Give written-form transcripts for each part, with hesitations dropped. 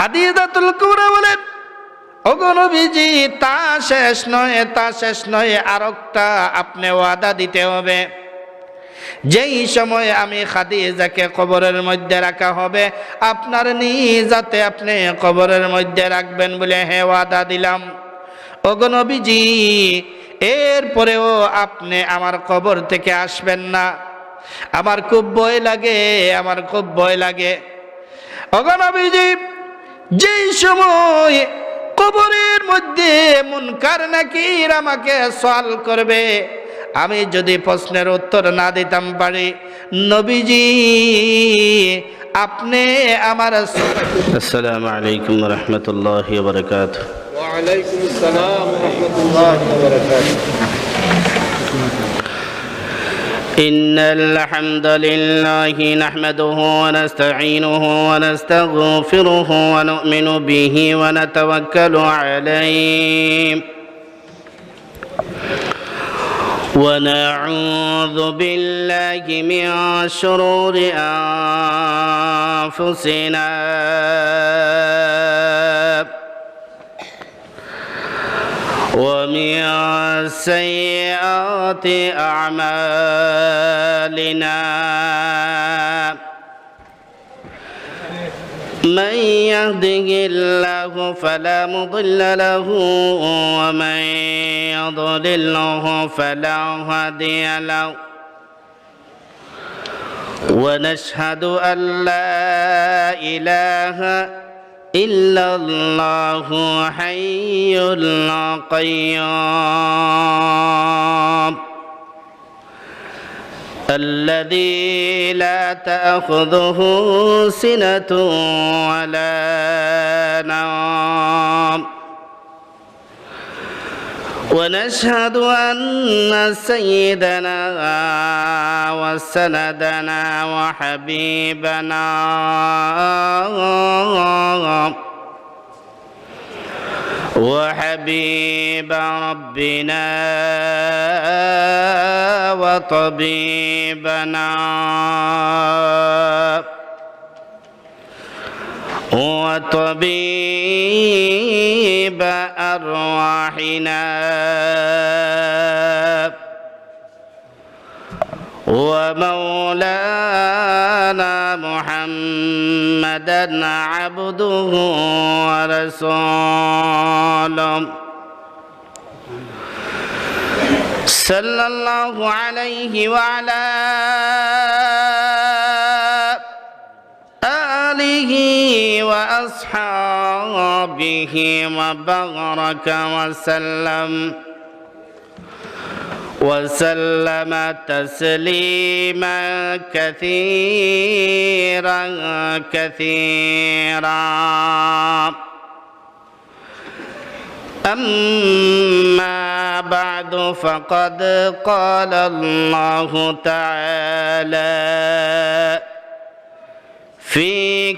খাদিজাতুল কুবরা বলেন, ওগো নবীজি, তা শেষ নয়, আরেকটা আপনি ওয়াদা দিতে হবে। যেই সময় আমি খাদিজাকে কবরের মধ্যে রাখা হবে, আপনার নিজাতে আপনি কবরের মধ্যে রাখবেন বলে হ্যাঁ ওয়াদা দিলাম। ওগো নবীজি, এরপরেও আপনি আমার কবর থেকে আসবেন না, আমার খুব ভয় লাগে। ওগো নবীজি, যেই সময় কবরের মধ্যে মুনকার নাকির আমাকে সওয়াল করবে, আমি যদি প্রশ্নের উত্তর না দিতাম পারি, নবীজি আপনি আমার। আসসালামু আলাইকুম ওয়া রাহমাতুল্লাহি ওয়া বারাকাতুহু। ওয়া আলাইকুম আসসালাম ওয়া রাহমাতুল্লাহি ওয়া বারাকাতুহু। إن الحمد لله نحمده ونستعينه ونستغفره ونؤمن به ونتوكل عليه ونعوذ بالله من شرور أنفسنا ومن سيئات أعمالنا من يهده الله فلا مضل له ومن يضلله فلا هادي له ونشهد أن لا إله إلا الله حي القيوم الذي لا تأخذه سنة ولا نوم ونشهد أن سيدنا وسندنا وحبيبنا وحبيب ربنا وطبيبنا وطبيب أرواحنا ومولانا محمدا عبده ورسوله صلى الله عليه وعلى آله وأصحابه وبارك وسلم تسليما كثيرا أما بعد فقد قال الله تعالى في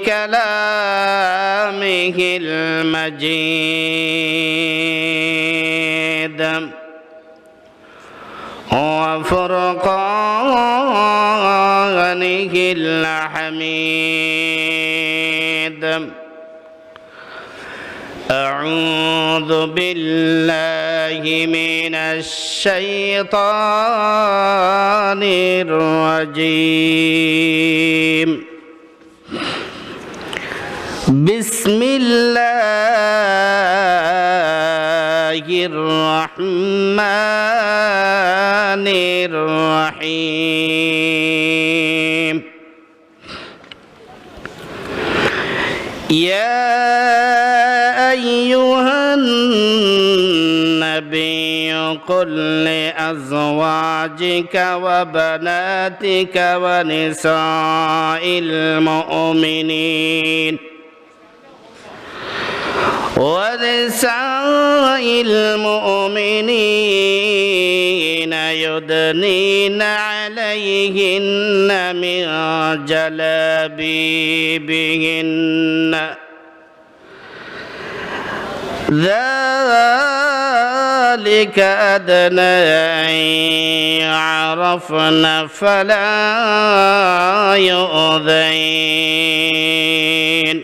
كلامه المجيد وفرقانه الحميد أعوذ بالله من الشيطان الرجيم بسم الله الرحمن الرحيم يا أيها النبي قل لأزواجك وبناتك ونساء المؤمنين يدنين عليهن من جلابيبهن ذلك أدنى أن يعرفن فلا يؤذين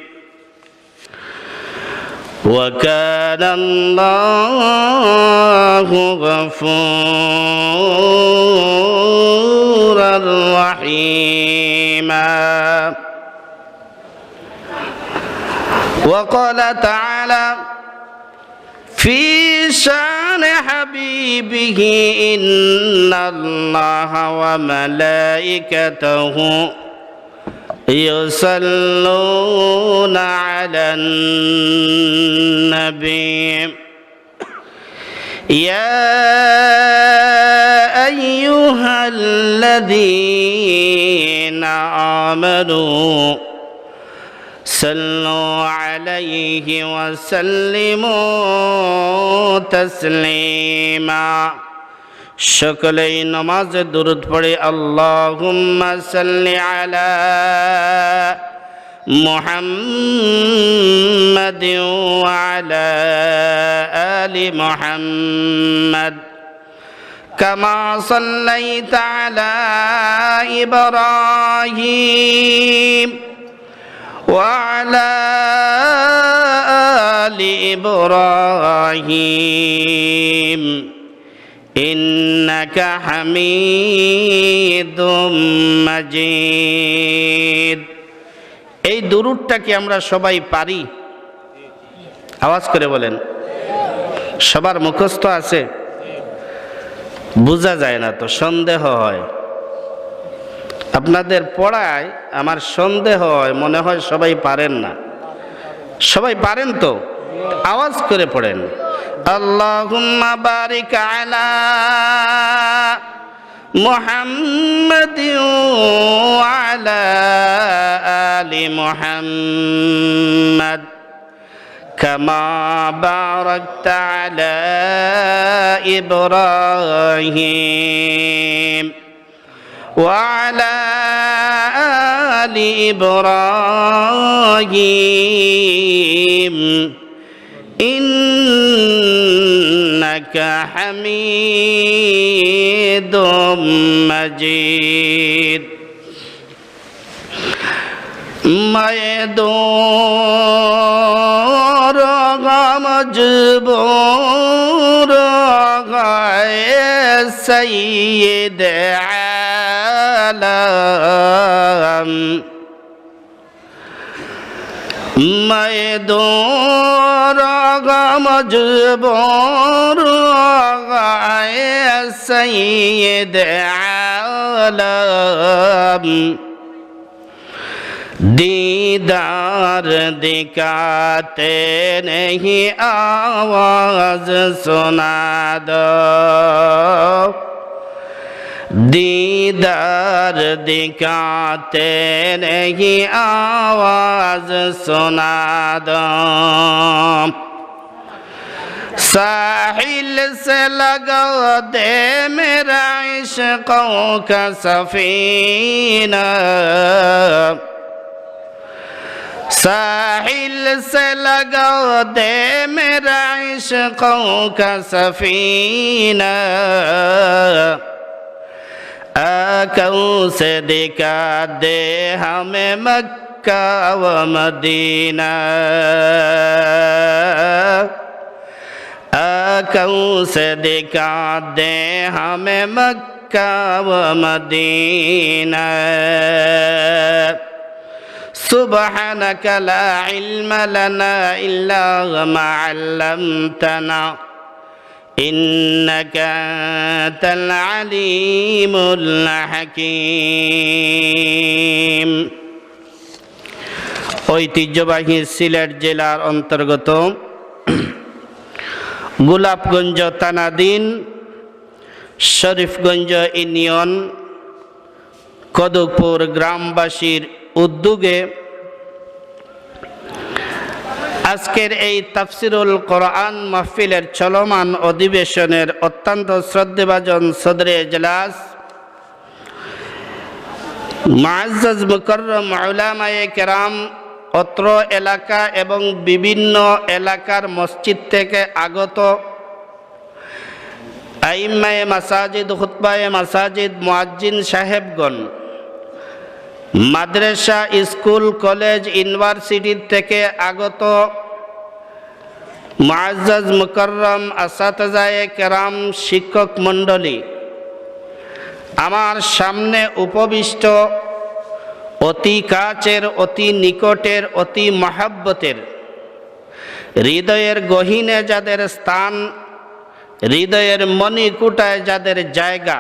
وكان الله غفورا رحيما وقال تعالى في شان حبيبه إن الله وملائكته يصلون على النبي يا أيها الذين آمنوا صلوا عليه وسلموا تسليما সকলেই নামাজে দুরূদ পড়ে আল্লাহুম্মা সাল্লি আলা মুহাম্মাদিন ওয়া আলা আলি মুহাম্মাদ কামা সাল্লাইতা আলা ইব্রাহিম ওয়া আলা আলি ইব্রাহিম ইন্নাকা হামিদুম মাজিদ। এই দুরূদটা কি আমরা সবাই পারি? আওয়াজ করে বলেন। সবার মুখস্থ আছে? বোঝা যায় না তো, সন্দেহ হয়। আপনাদের পড়ায় আমার সন্দেহ হয়, মনে হয় সবাই পারেন না। সবাই পারেন তো? আওয়াজ করে পড়েন। আল্লাহুম্মা বারিক আলা মুহাম্মাদিন ওয়া আলা আলি মুহাম্মাদ কামা বারাকতা আলা ইব্রাহিম ওয়া আলা আলি ইব্রাহিম ইন্নাকা হামিদুম মাজিদ। মায়ে দোর মজবুর গায়ে সৈয়দ আলম মায়ে দোর মজবুর গায়ে সৈয়দ আলম दीदार दिखाते नहीं आवाज सुना दो दीदार दिखाते नहीं आवाज सुना दो साहिल से लगा दे मेरा इश्क़ों का सफीना साहिल से लगा दे मेरा इश्क़ों का सफीना आँखों से दिखा दे हमें मक्का व मदीना आँखों से दिखा दे हमें मक्का व मदीना سبحانك لا علم لنا إلا ما علمتنا إنك أنت العليم الحكيم। ঐতিহ্যবাহী সিলেট জেলার অন্তর্গত গোলাপগঞ্জ থানাধীন শরীফগঞ্জ ইউনিয়ন কদকপুর গ্রামবাসীর উদ্যোগে আজকের এই তাফসিরুল কোরআন মাহফিলের চলমান অধিবেশনের অত্যন্ত শ্রদ্ধেভাজন সদরে এজলাস মুআজ্জাজ মুকাররম উলামায়ে কেরাম, অত্র এলাকা এবং বিভিন্ন এলাকার মসজিদ থেকে আগত আইম্মায়ে মাসাজিদ, খুতবায়ে মাসাজিদ, মুয়াজ্জিন সাহেবগণ, মাদ্রাসা, স্কুল, কলেজ, ইউনিভার্সিটি থেকে আগত মুআজ্জাজ মুকাররম আসাতিজায়ে কেরাম, শিক্ষক মণ্ডলী, আমার সামনে উপবিষ্ট অতি কাছের, অতি নিকটের, অতি মহব্বতের, হৃদয়ের গহীনে যাদের স্থান, হৃদয়ের মণিকূটায় যাদের জায়গা,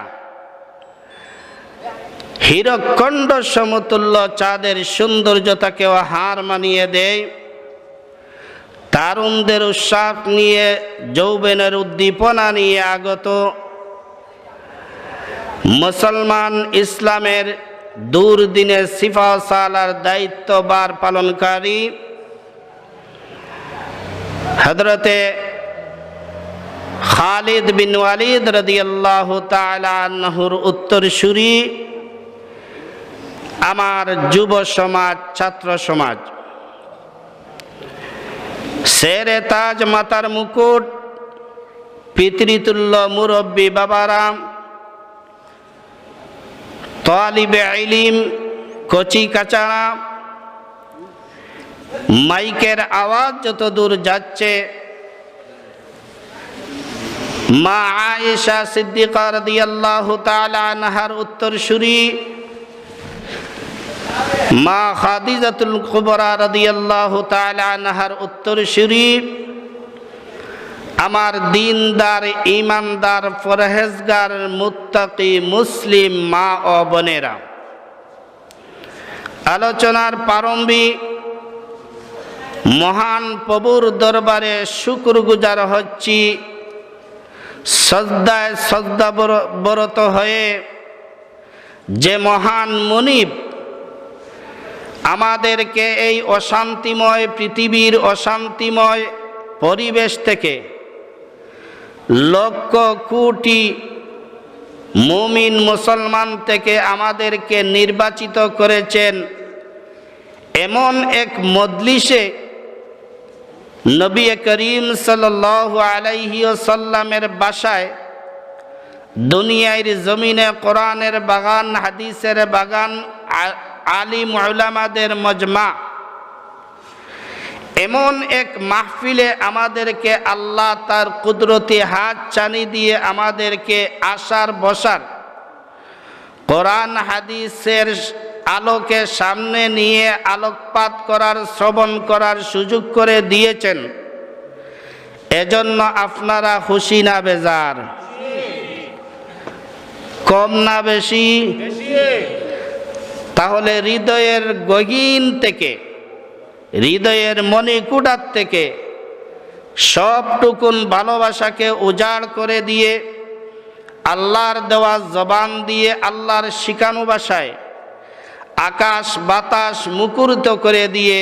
হীরকখণ্ড সমতুল্য চাঁদের সৌন্দর্যতাকেও হার মানিয়ে দেয়, তারুণদের উৎসাহ নিয়ে, যৌবনের উদ্দীপনা নিয়ে আগত মুসলমান ইসলামের দুর্দিনে সিফা সালার দায়িত্বভার পালনকারী হযরতে খালিদ বিন ওয়ালিদ রাদিয়াল্লাহু তাআলা আনহুর উত্তরসূরি আমার যুব সমাজ, ছাত্র সমাজ, শেরে তাজ, মাতার মুকুট, পিতৃতুল্য মুরব্বী বাবারাম, তালিবে ইলম, কচি কাচারা, মাইকের আওয়াজ যত দূর যাচ্ছে, মা আয়েশা সিদ্দিকা রাদিয়াল্লাহু তাআলা আনহার উত্তরসূরি মা খাদিজাতুল কুবরা রাদিয়াল্লাহু তাআলা আনহার উত্তরসূরি, আমার দিনদার, ঈমানদার, পরহেজগার, মুত্তাকি মুসলিম মা ও বোনেরা, আলোচনার প্রারম্ভিক মহান প্রভুর দরবারে শুকরগুজার হচ্ছি, সজদায় সজদাবরত হয়ে, যে মহান মুনিব আমাদেরকে এই অশান্তিময় পৃথিবীর অশান্তিময় পরিবেশ থেকে লক্ষ কোটি মুমিন মুসলমান থেকে আমাদেরকে নির্বাচিত করেছেন, এমন এক মজলিসে নবী করিম সাল্লাল্লাহু আলাইহি ওয়াসাল্লামের বাসায়, দুনিয়ার জমিনে কোরআনের বাগান, হাদিসের বাগান, আলিম উলামাদের মজমা, এমন এক মাহফিলে আমাদেরকে আল্লাহ তার কুদরতি হাত চানি দিয়ে আমাদেরকে আসার বসার, কোরআন হাদিসের আলোকে সামনে নিয়ে আলোকপাত করার, শ্রবণ করার সুযোগ করে দিয়েছেন। এজন্য আপনারা খুশি না বেজার? কম না বেশি? তাহলে হৃদয়ের গহীন থেকে, হৃদয়ের মণিকূটার থেকে সবটুকুন ভালোবাসাকে উজাড় করে দিয়ে, আল্লাহর দেওয়া জবান দিয়ে, আল্লাহর শিখানো ভাষায় আকাশ বাতাস মুখরিত করে দিয়ে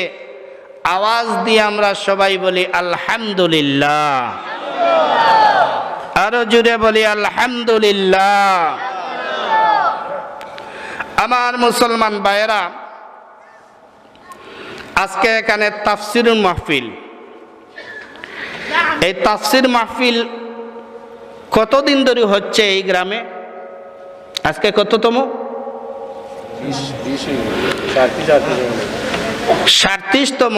আওয়াজ দিয়ে আমরা সবাই বলি আলহামদুলিল্লাহ। আরো জুড়ে বলি আলহামদুলিল্লাহ। আমার মুসলমান ভাইয়েরা, আজকে এখানে তাফসির মাহফিল। এই তাফসির মাহফিল কতদিন ধরে হচ্ছে এই গ্রামে? আজকে কততম? 37তম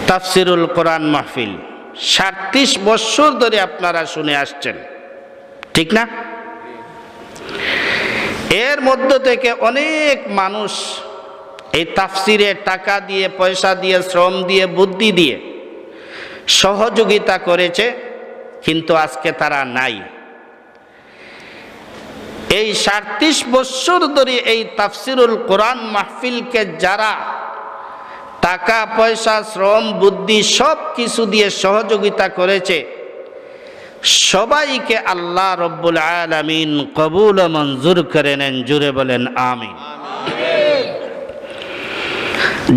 তাফসিরুল কোরআন মাহফিল। 37 বছর ধরে আপনারা শুনে আসছেন, ঠিক না? এর মধ্য থেকে অনেক মানুষ এই তাফসিরে টাকা দিয়ে, পয়সা দিয়ে, শ্রম দিয়ে, বুদ্ধি দিয়ে সহযোগিতা করেছে, কিন্তু আজকে তারা নাই। এই 37 বছর ধরে এই তাফসিরুল কোরআন মাহফিলকে যারা টাকা পয়সা, শ্রম, বুদ্ধি সব কিছু দিয়ে সহযোগিতা করেছে, সবাইকে আল্লাহ রব্বুল আলামিন কবুল ও মঞ্জুর করে নেন। জুড়ে বলেন আমিন।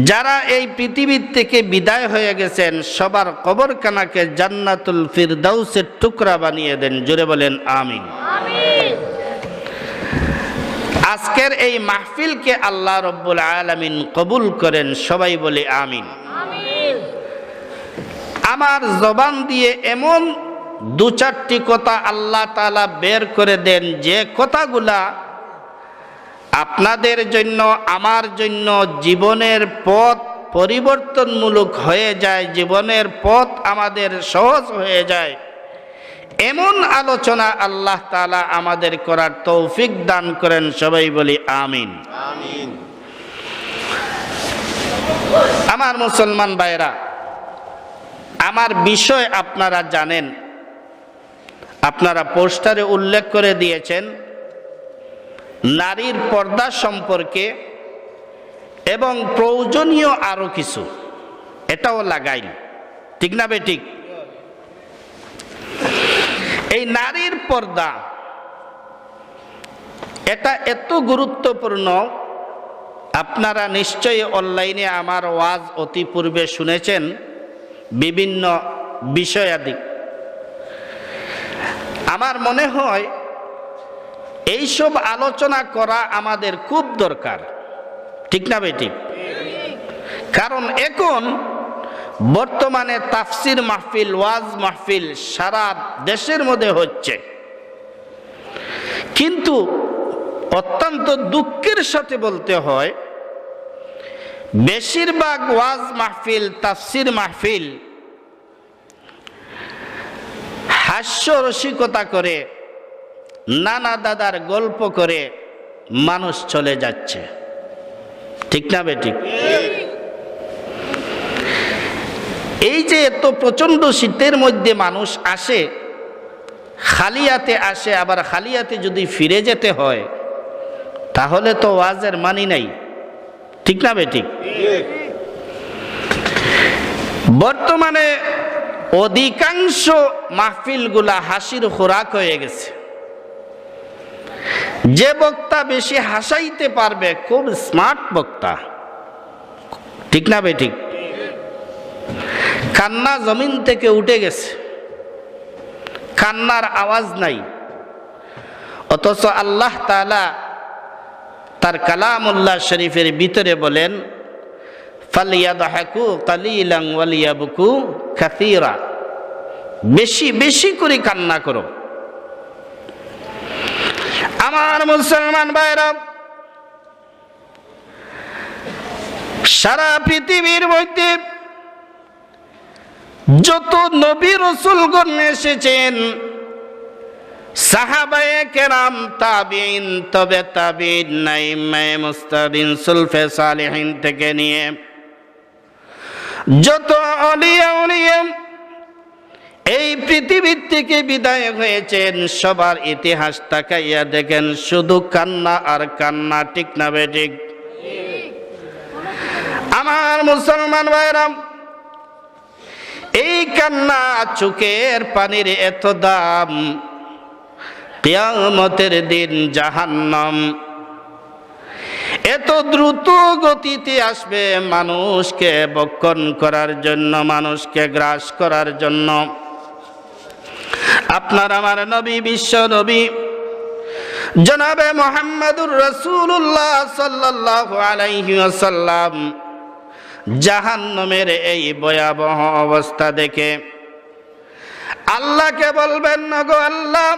যারা এই পৃথিবীর থেকে বিদায় হয়ে গেছেন, সবার কবরখানাকে জান্নাতুল ফিরদাউসের টুকরা বানিয়ে দেন। জুড়ে বলেন আমিন। আজকের এই মাহফিলকে আল্লাহ রব্বুল আলামিন কবুল করেন। সবাই বলে আমিন। আমার জবান দিয়ে এমন 2-4টি কথা আল্লাহ তাআলা বের করে দেন, যে কথাগুলা আপনাদের জন্য, আমার জন্য জীবনের পথ পরিবর্তনমূলক হয়ে যায়, জীবনের পথ আমাদের সহজ হয়ে যায়, এমন আলোচনা আল্লাহ তাআলা আমাদের করার তৌফিক দান করেন। সবাই বলি আমিন। আমিন। আমার মুসলমান ভাইরা, আমার বিষয় আপনারা জানেন, আপনারা পোস্টারে উল্লেখ করে দিয়েছেন নারীর পর্দা সম্পর্কে এবং প্রয়োজনীয় আরো কিছু, এটাও লাগাইল, ঠিক না বেঠিক? এই নারীর পর্দা এটা এত গুরুত্বপূর্ণ, আপনারা নিশ্চয়ই অনলাইনে আমার ওয়াজ অতি পূর্বে শুনেছেন বিভিন্ন বিষয়াদি। আমার মনে হয় এইসব আলোচনা করা আমাদের খুব দরকার, ঠিক না বেঠিক? কারণ এখন বর্তমানে তাফসির মাহফিল, ওয়াজ মাহফিল সারা দেশের মধ্যে হচ্ছে, কিন্তু অত্যন্ত দুঃখের সাথে বলতে হয় বেশিরভাগ ওয়াজ মাহফিল, তাফসির মাহফিল হাস্য রসিকতা করে, নানা দাদার গল্প করে মানুষ চলে যাচ্ছে, ঠিক না বেঠিক? এই যে এত প্রচন্ড শীতের মধ্যে মানুষ আসে, খালিয়াতে আসে, আবার খালিয়াতে যদি ফিরে যেতে হয় তাহলে তো ওয়াজের মানি নাই, ঠিক না বেঠিক? বর্তমানে অধিকাংশ মাহফিলগুলা হাসির খোরাক হয়ে গেছে। যে বক্তা বেশি হাসাইতে পারবে খুব স্মার্ট বক্তা, ঠিক না বেঠিক? কান্না জমিন থেকে উঠে গেছে, কান্নার আওয়াজ নাই, অথচ আল্লাহ তাআলা তার কালামুল্লাহ শরীফের ভিতরে বলেন ফালিয়াদহাকু কালিলান ওয়ালিয়াবকু কাসীরা, বেশি বেশি করে কান্না করো। আমার মুসলমান ভাইরা, সারা পৃথিবীর মধ্যে যত নবী রাসূলগণ এসেছেন, সাহাবায়ে কেরাম, তাবিঈন, তবে তাবিঈন, আইম্মায়ে মুস্তাবিন, সুলফে সালেহিন থেকে নিয়ে যত আউলিয়া উলিয়া এই পৃথিবীর থেকে বিদায় হয়েছেন, সবার ইতিহাস তাকাইয়া দেখেন শুধু কান্না আর কান্না, ঠিক না বেঠিক? আমার মুসলমান ভাইরা, এই কান্না চোখের পানির এত দাম, কিয়ামতের দিন জাহান্নাম এত দ্রুত গতিতে আসবে মানুষকে বক্ষণ করার জন্য, মানুষকে গ্রাস করার জন্য। আপনার আমার নবী, বিশ্ব নবী জনাবে মুহাম্মদুর রাসূলুল্লাহ সাল্লাল্লাহু আলাইহি ওয়াসাল্লাম জাহান্নামের এই ভয়াবহ অবস্থা দেখে আল্লাহকে বলবেন, না গো আল্লাহ,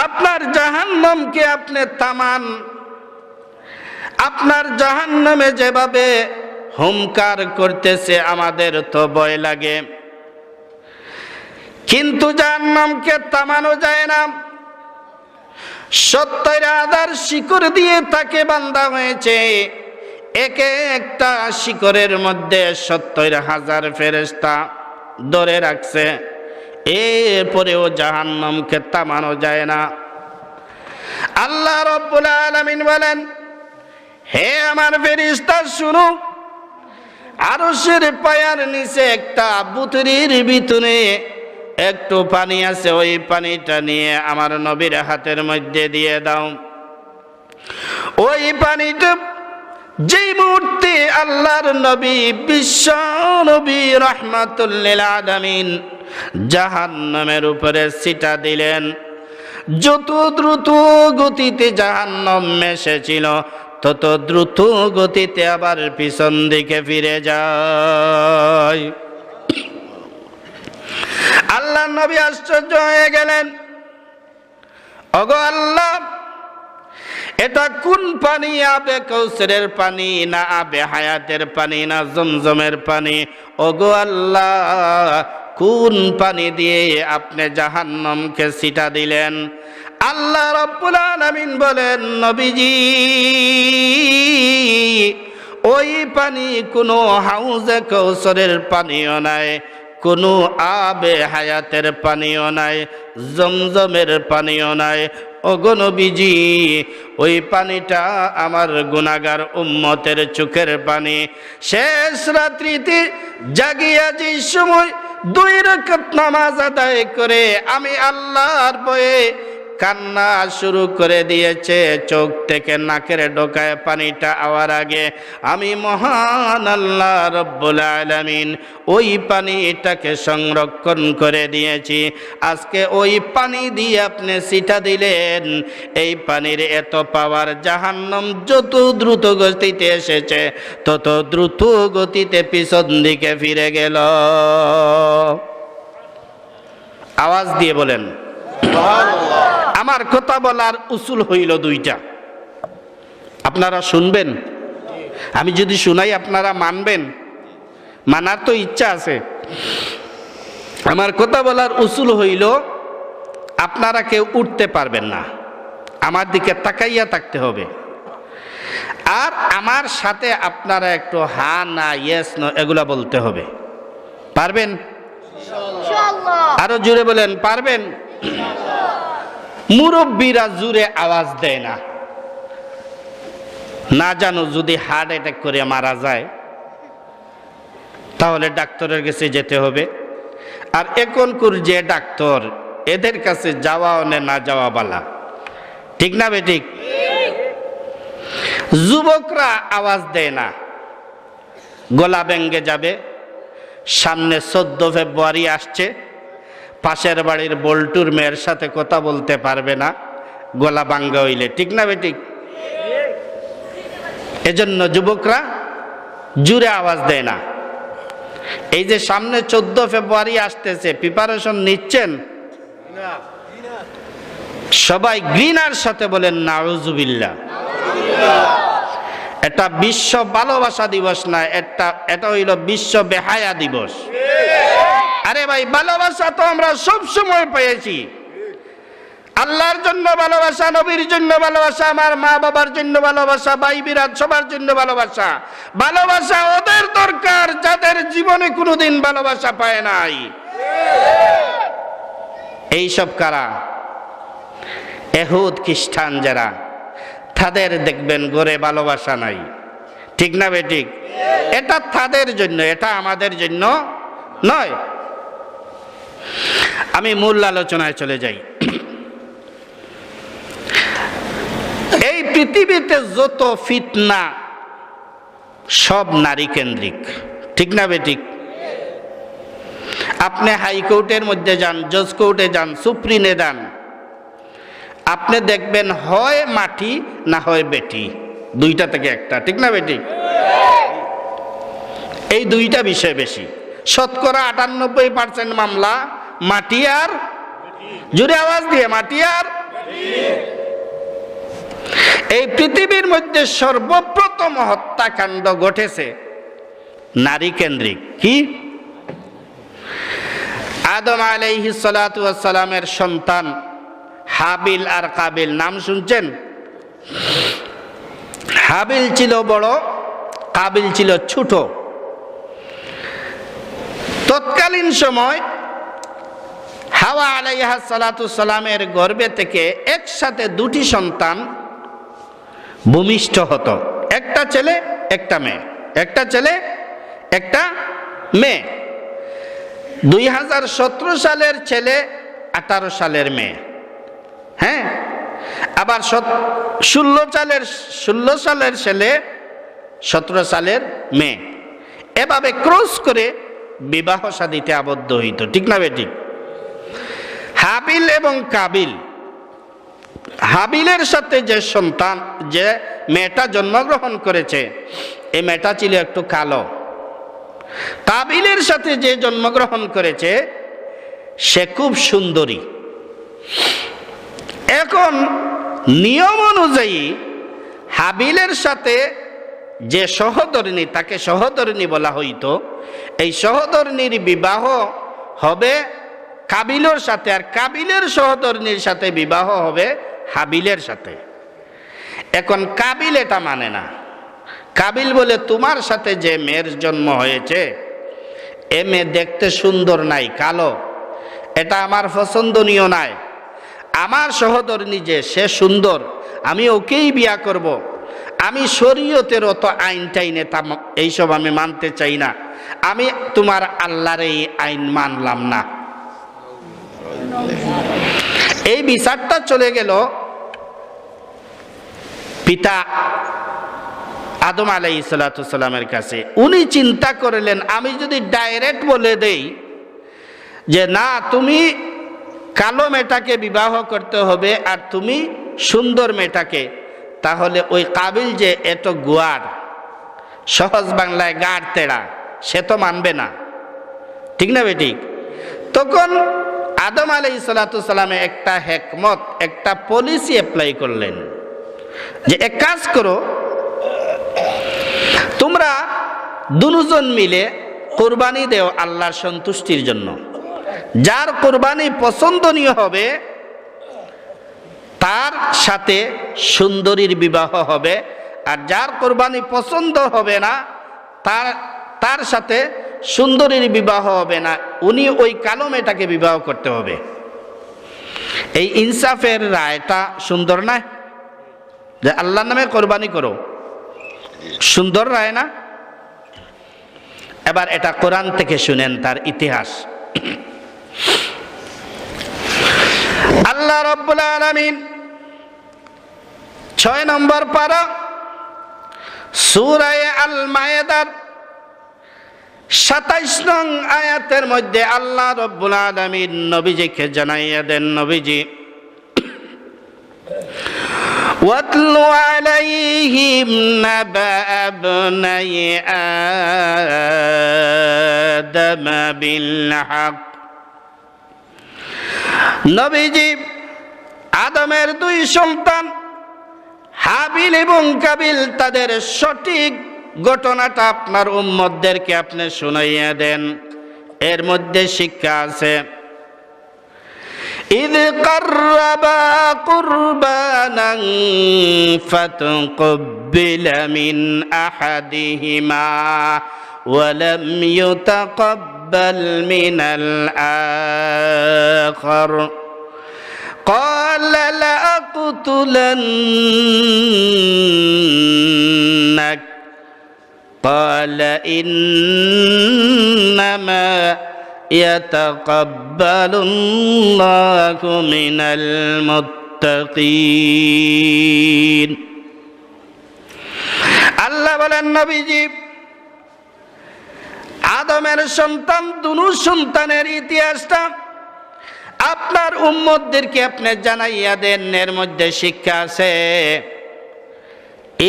আপনার জাহান্নামকে আপনি থামান। আপনার জাহান্নামে যেভাবে হুঙ্কার করতেছে আমাদের তো ভয় লাগে, কিন্তু জাহান্নামকে থামানো যায় না। 70,000 শিকড় দিয়ে তাকে বাঁধা হয়েছে, এক একটা শিকড়ের মধ্যে 70,000 ফেরেশতা ধরে রাখছে, এরপরেও জাহান্নামকে থামানো যায় না। আল্লাহ রাব্বুল আলামিন বলেন, হে আমার ফেরেশতা শুনো, আরশের পায়ার নিচে একটা বুতরির ভিতরে একটু পানি আছে, ওই পানিটা নিয়ে আমার নবীর হাতের মধ্যে দিয়ে দাও। ওই পানিটা যেই মুহূর্তে আল্লাহর নবী, বিশ্ব নবী রাহমাতুল লিল আলামিন জাহান্নামের উপরে ছিটা দিলেন, যত দ্রুত গতিতে জাহান্নাম এসেছিল তত দ্রুত গতিতে আবার পিছন দিকে ফিরে যায়। আল্লাহ নবী আশ্চর্য হয়ে গেলেন, ওগো আল্লাহ, এটা কোন পানি? আবে কৌসরের পানি, না আবে হায়াতের পানি, না জমজমের পানি? ওগো আল্লাহ, কোন পানি দিয়ে আপনি জাহান্নামকে ছিটা দিলেন? আল্লাহ রাব্বুল আলামিন বলেন, নবীজি, ওই পানি কোনো হাউজে কৌসরের পানিও নাই, কোনো আবে হায়াতের পানিও নাই, জমজমের পানিও নাই। ওগো নবীজি, ওই পানিটা আমার গুনাহগার উম্মতের চোখের পানি। শেষ রাত্রিতে জাগিয়া যে সময় 2 রাকাত নামাজ আদায় করে আমি আল্লাহর ভয়ে কান্না শুরু করে দিয়েছে, চোখ থেকে নাকের ডোকায় পানিটা আওয়ার আগে আমি মহান আল্লাহ রব্বুল আলামিন ওই পানিটাকে সংরক্ষণ করে দিয়েছি। আজকে ওই পানি দিয়ে আপনি ছিটা দিলেন, এই পানির এত পাওয়ার, জাহান্নাম যত দ্রুত গতিতে এসেছে তত দ্রুত গতিতে পিছন দিকে ফিরে গেল। আওয়াজ দিয়ে বলেন সুবহানাল্লাহ। আমার কথা বলার উসুল হইল 2টা। আপনারা শুনবেন, আমি যদি শুনাই আপনারা মানবেন? মানার তো ইচ্ছা আছে। আমার কথা বলার উসুল হইল, আপনারা কেউ উঠতে পারবেন না, আমার দিকে তাকাইয়া থাকতে হবে। আর আমার সাথে আপনারা একটু হা না, ইয়েস নো এগুলা বলতে হবে। পারবেন? আরো জোরে বলেন, পারবেন? মুরব্বীরা জোরে আওয়াজ দেয় না, না জানো যদি হার্ট অ্যাটাক করে মারা যায় তাহলে ডাক্তারের কাছে যেতে হবে। আর এখনকার যে ডাক্তার, এদের কাছে যাওয়া অনে না যাওয়া বালা, ঠিক না বেঠিক? যুবকরা আওয়াজ দেয় না, গলা ভেঙে যাবে। সামনে 14 ফেব্রুয়ারি আসছে, পাশের বাড়ির বল্টুর মেয়ের সাথে কথা বলতে পারবে না গলা ভাঙ্গা হইলে, ঠিক না বেঠিক? এজন্য যুবকরা জোরে আওয়াজ দেয় না। এই যে সামনে 14 ফেব্রুয়ারি আসতেছে, প্রিপারেশন নিচ্ছেন? সবাই ঘৃণার সাথে বলেন নাউজুবিল্লাহ। এটা বিশ্ব ভালোবাসা দিবস না, এটা হইল বিশ্ব বেহায়া দিবস। আরে ভাই, ভালোবাসা তো আমরা সব সময় পেয়েছি। আল্লাহর জন্য ভালোবাসা, নবীর জন্য ভালোবাসা, আমার মা বাবার জন্য ভালোবাসা, ভাই বিরাট সবার জন্য ভালোবাসা। ভালোবাসা ওদের দরকার যাদের জীবনে কোনোদিন ভালোবাসা পায় নাই। এইসব কারা? ইহুদ খ্রিস্টান যারা, তাদের দেখবেন ঘরে ভালোবাসা নাই, ঠিক না বেঠিক? এটা তাদের জন্য, এটা আমাদের জন্য নয়। আমি মূল আলোচনায় চলে যাই। এই পৃথিবীতে যত ফিতনা সব নারী কেন্দ্রিক, ঠিক না বেঠিক? আপনি হাইকোর্টের মধ্যে যান, জজ কোর্টে যান, সুপ্রিমে যান, আপনি দেখবেন হয় মাটি না হয় বেটি, 2টা থেকে একটা, ঠিক না বেঠিক? এই 2টা বিষয় বেশি। শতকরা 98% মামলা মাটি আর, জোরে আওয়াজ দিয়ে, মাটি আর। এই পৃথিবীর মধ্যে সর্বপ্রথম হত্যাকাণ্ড ঘটেছে নারী কেন্দ্রিক। কি? আদম আলাইহিস সালাতু ওয়াস সালামের সন্তান হাবিল আর কাবিল, নাম শুনছেন? হাবিল ছিল বড়, কাবিল ছিল ছোট। তৎকালীন সময় হাওয়া আলাইহা সালাতু সালামের গর্ভে থেকে একসাথে 2টি সন্তান ভূমিষ্ঠ হতো, একটা ছেলে একটা মেয়ে, একটা ছেলে একটা মেয়ে। 2017 সালের ছেলে, 18 সালের মেয়ে। হ্যাঁ, আবার 16 সালের ছেলে, 17 সালের মেয়ে। এভাবে ক্রস করে বিবাহ শাদীতে আবদ্ধ হইত, ঠিক না বেঠিক? হাবিল এবং কাবিল, হাবিলের সাথে যে সন্তান, যে মেয়েটা জন্মগ্রহণ করেছে, এই মেয়েটা ছিল একটু কালো। কাবিলের সাথে যে জন্মগ্রহণ করেছে সে খুব সুন্দরী। এখন নিয়ম অনুযায়ী হাবিলের সাথে যে সহধর্মিণী, তাকে সহধর্মিণী বলা হইতো, এই সহধর্মিণীর বিবাহ হবে কাবিলের সাথে, আর কাবিলের সহধর্মিণীর সাথে বিবাহ হবে হাবিলের সাথে। এখন কাবিল এটা মানে না। কাবিল বলে তোমার সাথে যে মেয়ের জন্ম হয়েছে এ মেয়ে দেখতে সুন্দর নাই, কালো, এটা আমার পছন্দনীয় নাই, আমার সহধর্মিণী যে সে সুন্দর, আমি ওকেই বিয়া করব। আমি শরীয়তের অত আইন টাইনে এইসব আমি মানতে চাই না, আমি তোমার আল্লাহর এই আইন মানলাম না। এই বিচারটা চলে গেল পিতা আদম আলাইহিস সালামের কাছে। উনি চিন্তা করলেন, আমি যদি ডাইরেক্ট বলে দেই যে না তুমি কালো মেয়েটাকে বিবাহ করতে হবে আর তুমি সুন্দর মেয়েটাকে, তাহলে ওই কাবিল যে এত গুয়ার, সহজ বাংলায় গাড় তেড়া, সে তো মানবে না, ঠিক না বেঠিক? তখন আদম আলাইহিস সালামে একটা হেকমত, একটা পলিসি অ্যাপ্লাই করলেন যে এক কাজ করো, তোমরা দুজন মিলে কোরবানি দেও আল্লাহর সন্তুষ্টির জন্য। যার কোরবানি পছন্দনীয় হবে তার সাথে সুন্দরীর বিবাহ হবে, আর যার কোরবানি পছন্দ হবে না তার সাথে সুন্দরীর বিবাহ হবে না, উনি ওই কালো মেয়েটাকে বিবাহ করতে হবে। এই ইনসাফের রায়টা সুন্দর না? যে আল্লাহর নামে কোরবানি করো, সুন্দর রায় না? এবার এটা কোরআন থেকে শুনেন তার ইতিহাস। আল্লাহ রাব্বুল আলামিন 6 নম্বর পারা সূরা আল মায়েদার 27 নং আয়াতের মধ্যে আল্লাহ রাব্বুল আলামিন নবীজিকে জানাইয়া দেন, নবীজি ওয়াতলু আলাইহিম নাবা ইবনাই আদম বিল হক। নবীজি আদমের 2 সন্তান হাবিল এবং কাবিল, তাদের সঠিক ঘটনাটা আপনার উম্মতদেরকে আপনি শুনাইয়া দেন। এর মধ্যে শিক্ষা আছে। إذ قربا قربانا فتقبل من أحدهما ولم يتقبل من الآخر قال لأقتلنك قال إنما يتقبل الله من المتقين। আল্লাহ বলেন, নবীজি আদমের সন্তান, 2 সন্তানের ইতিহাসটা আপনার উম্মতদেরকে আপনি জানাইয়া দেন। এর মধ্যে শিক্ষা আছে।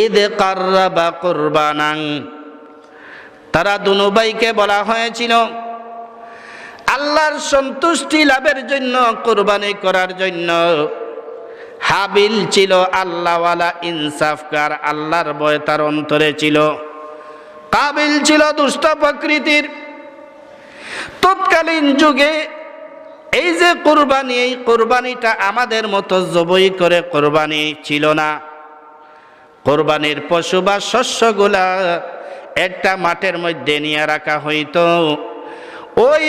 ঈদ কাররাবা কুরবানান, তারা 2 ভাইকে বলা হয়েছিল আল্লাহর সন্তুষ্টি লাভের জন্য, কোরবানি করার জন্য। হাবিল ছিল আল্লাহওয়ালা, ইনসাফকার, আল্লাহর ভয় তার অন্তরে ছিল। কাবিল ছিল দুষ্ট প্রকৃতির। তৎকালীন যুগে এই যে কোরবানি, এই কোরবানিটা আমাদের মতো জবাই করে কোরবানি ছিল না। কোরবানির পশু বা শস্যগুলা একটা মাঠের মধ্যে নিয়ে রাখা হইতো। ওই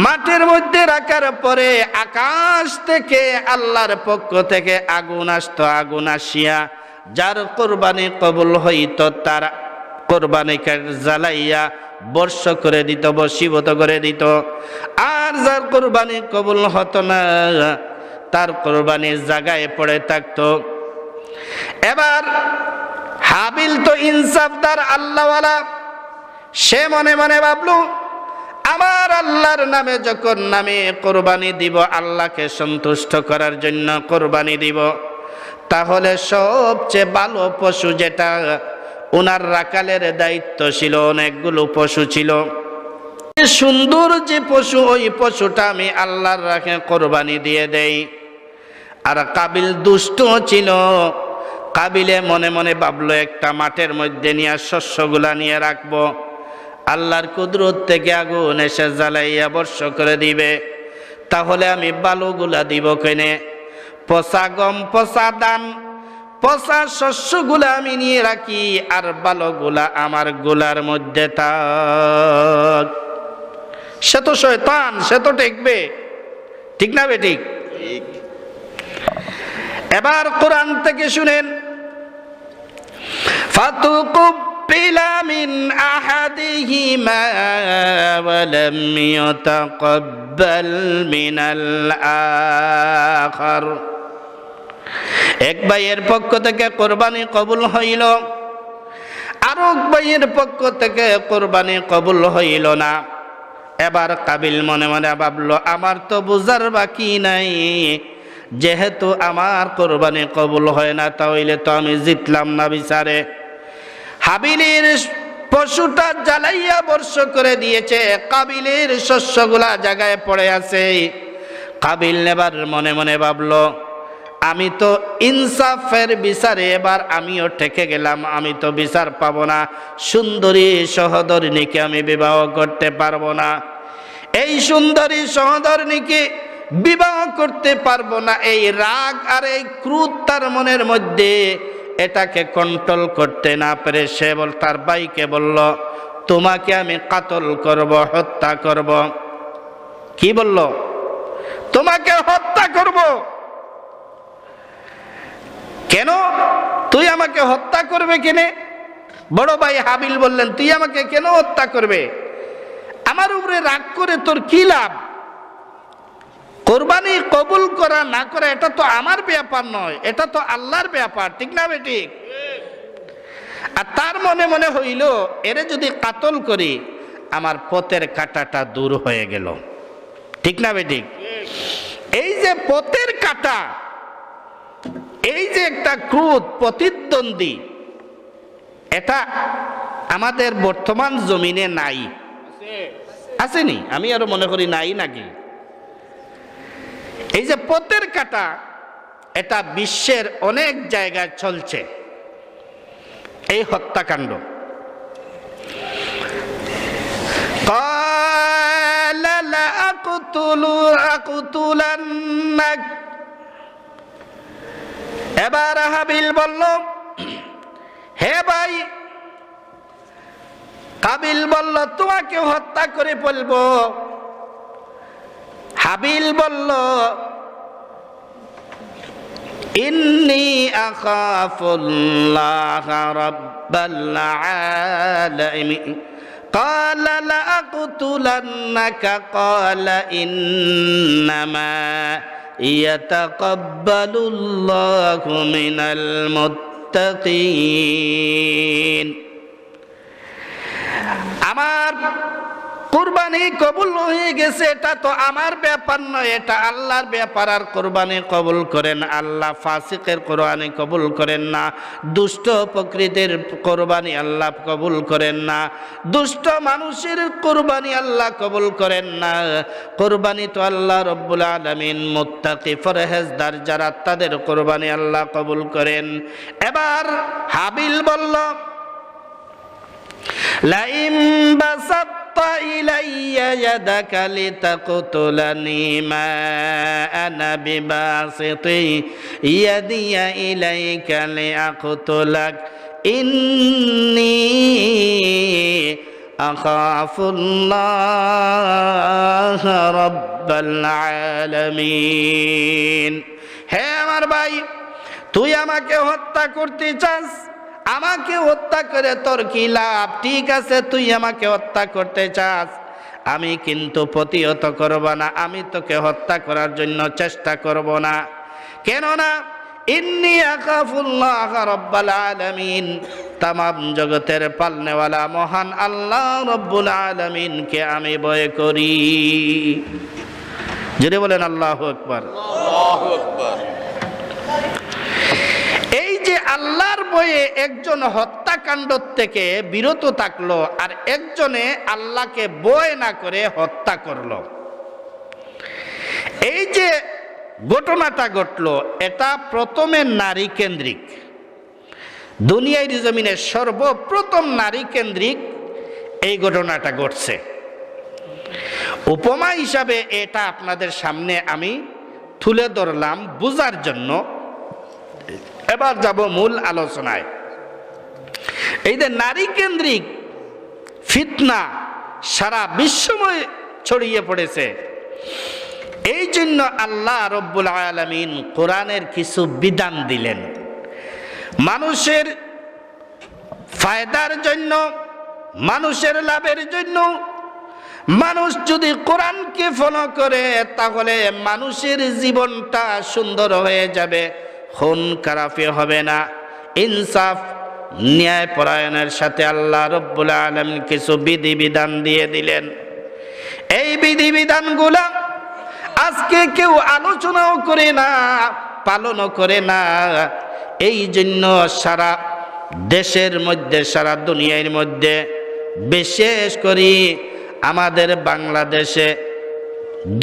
মাঠের মধ্যে রাখার পরে আকাশ থেকে আল্লাহর পক্ষ থেকে আগুন আসতো। আগুন আসিয়া যার কোরবানি কবুল হইত তার কোরবানিকে জ্বালাইয়া বর্ষ করে দিত, বশীভূত করে দিত। আর যার কোরবানি কবুল হতো না তার কোরবানির জায়গায় পড়ে থাকতো। এবার হাবিল তো ইনসাফদার, আল্লাহওয়ালা, সে মনে মনে ভাবলো আমার আল্লাহর নামে যখন নামে কোরবানি দিব, আল্লাহকে সন্তুষ্ট করার জন্য কোরবানি দিব, তাহলে সবচেয়ে ভালো পশু যেটা ওনার রাখালের দায়িত্ব ছিল, অনেকগুলো পশু ছিল, সুন্দর যে পশু, ওই পশুটা আমি আল্লাহর রাখে কোরবানি দিয়ে দেই। আর কাবিল দুষ্ট ছিল, কাবিলে মনে মনে ভাবলো একটা মাঠের মধ্যে নিয়ে শস্যগুলা নিয়ে রাখবো, আল্লাহর কুদরত থেকে আগুন এসে জ্বালাইয়া বর্ষ করে দিবে, তাহলে আমি বালুগুলা দিব কেনে? পচা গম, পচা ধান, পচা শস্যগুলা আমি নিয়ে রাখি, আর বালুগুলা আমার গোলার মধ্যে থাক। সে তো শয়তান, সে তো টেকবে, ঠিক না বেঠিক? এবার কোরআন থেকে শুনেন, ফাতুকুব্বিলা মিন আহাদিহিমা ওয়া লাম ইউতাকাব্বাল মিনাল আখার। এক ভাইয়ের পক্ষ থেকে কোরবানি কবুল হইল, আর এক ভাইয়ের পক্ষ থেকে কোরবানি কবুল হইল না। এবার কাবিল মনে মনে ভাবলো, আমার তো বুঝার বাকি নাই, যেহেতু আমার কোরবানি কবুল হয় না, তাহলে তো আমি জিতলাম না বিচারে। হাবিলের পশুটা জ্বালাইয়া বর্ষ করে দিয়েছে, কাবিলের শস্যগুলা জায়গায় পড়ে আছে। কাবিল এবার মনে মনে ভাবলো, আমি তো ইনসাফের বিচারে এবার আমিও ঠেকে গেলাম, আমি তো বিচার পাবো না, সুন্দরী সহধর্মিণীকে আমি বিবাহ করতে পারবো না, এই সুন্দরী সহধর্মিণীকে বিবাহ করতে পারবো না। এই রাগ আর এই ক্রোধ তার মনের মধ্যে, এটাকে কন্ট্রোল করতে না পেরে সে তার ভাইকে বলল, তোমাকে আমি কাতল করব, হত্যা করব। কি বলল? তোমাকে হত্যা করব। কেন তুই আমাকে হত্যা করবে কেনে? বড় ভাই হাবিল বললেন, তুই আমাকে কেন হত্যা করবে? আমার উপরে রাগ করে তোর কি লাভ? কোরবানি কবুল করা না করা এটা তো আমার ব্যাপার নয়, এটা তো আল্লাহর ব্যাপার, ঠিক না বেটি? আর তার মনে মনে হইল, এরে যদি কাতল করি আমার পথের কাঁটাটা দূর হয়ে গেল, ঠিক না বেটি? এই যে পথের কাঁটা, এই যে একটা ক্রোধ, প্রতিদ্বন্দ্বী, এটা আমাদের বর্তমান জমিনে নাই, আসেনি? আমি আরো মনে করি নাই নাকি? এই যে পথের কাঁটা, এটা বিশ্বের অনেক জায়গায় চলছে এই হত্যাকাণ্ড। ক্বালা লা আকুতুলান্নাক। এবার হাবিল বলল, হে ভাই। কাবিল বলল, তোমাকে হত্যা করে ফেলবো। হাবিল বলল, ইন্নী আখাফুল্লাহ রাব্বাল আলামিন। قال لأقتلنك قال إنما يتقبل الله من المتقين। আমার কুরবানি কবুল হয়ে গেছে, এটা তো আমার ব্যাপার নয়, এটা আল্লাহর ব্যাপার। আর কুরবানি কবুল করেন আল্লাহ, ফাসিকের কুরবানি কবুল করেন না, দুষ্ট প্রকৃতির কুরবানি আল্লাহ কবুল করেন না, দুষ্ট মানুষের কুরবানি আল্লাহ কবুল করেন না। কুরবানি তো আল্লাহ রব্বুল আলামিন মুত্তাকি ফরহেজগার যারা, তাদের কুরবানি আল্লাহ কবুল করেন। এবার হাবিল বলল, লাইম বাসাত্তা ইলাইয়া ইয়াদাকা লিতাকতুলানি মা আনা বিবাসিতি ইয়াদিয়া ইলাইকা লিআকতুলাক ইন্নী আখাফুল্লাহ রাব্বাল আলামিন। হে আমার ভাই, তুই আমাকে হত্যা করতে চাস, আমাকে হত্যা করে তোর কি লাভ? ঠিক আছে, তুই আমাকে হত্যা করতে চাস, আমি কিন্তু প্রতিহত করব না, আমি তোকে হত্যা করার জন্য চেষ্টা করব না। কেননা ইন্নী আখাফুল্লাহ রাব্বাল আলামিন, তামাম জগতের পালনেওয়ালা মহান আল্লাহ রব্বুল আলামিনকে আমি ভয় করি। জোরে বলেন আল্লাহু আকবার। আল্লাহু আকবার। এই যে আল্লাহর ভয়ে একজন হত্যাকাণ্ড থেকে বিরত থাকলো, আর একজনে আল্লাহকে ভয় না করে হত্যা করলো, এই যে ঘটনাটা ঘটলো, এটা প্রথমে নারী কেন্দ্রিক, দুনিয়ার জমিনে সর্বপ্রথম নারী কেন্দ্রিক এই ঘটনাটা ঘটছে। উপমা হিসাবে এটা আপনাদের সামনে আমি তুলে ধরলাম বুঝার জন্য। এবার যাব মূল আলোচনায়। এই যে নারী কেন্দ্রিক ফিতনা সারা বিশ্বময় ছড়িয়ে পড়েছে, এই জন্য আল্লাহ রব্বুল আলামিন কোরআনের কিছু বিধান দিলেন মানুষের ফায়দার জন্য, মানুষের লাভের জন্য। মানুষ যদি কোরআনকে ফলো করে তাহলে মানুষের জীবনটা সুন্দর হয়ে যাবে, খুন খারাপি হবে না, ইনসাফ ন্যায় পরায়ণের সাথে আল্লাহ রব্বুল আলামিন কিছু বিধিবিধান দিয়ে দিলেন। এই বিধিবিধানগুলা আজকে কেউ আলোচনাও করে না, পালনও করে না। এই জন্য সারা দেশের মধ্যে, সারা দুনিয়ার মধ্যে, বিশেষ করে আমাদের বাংলাদেশে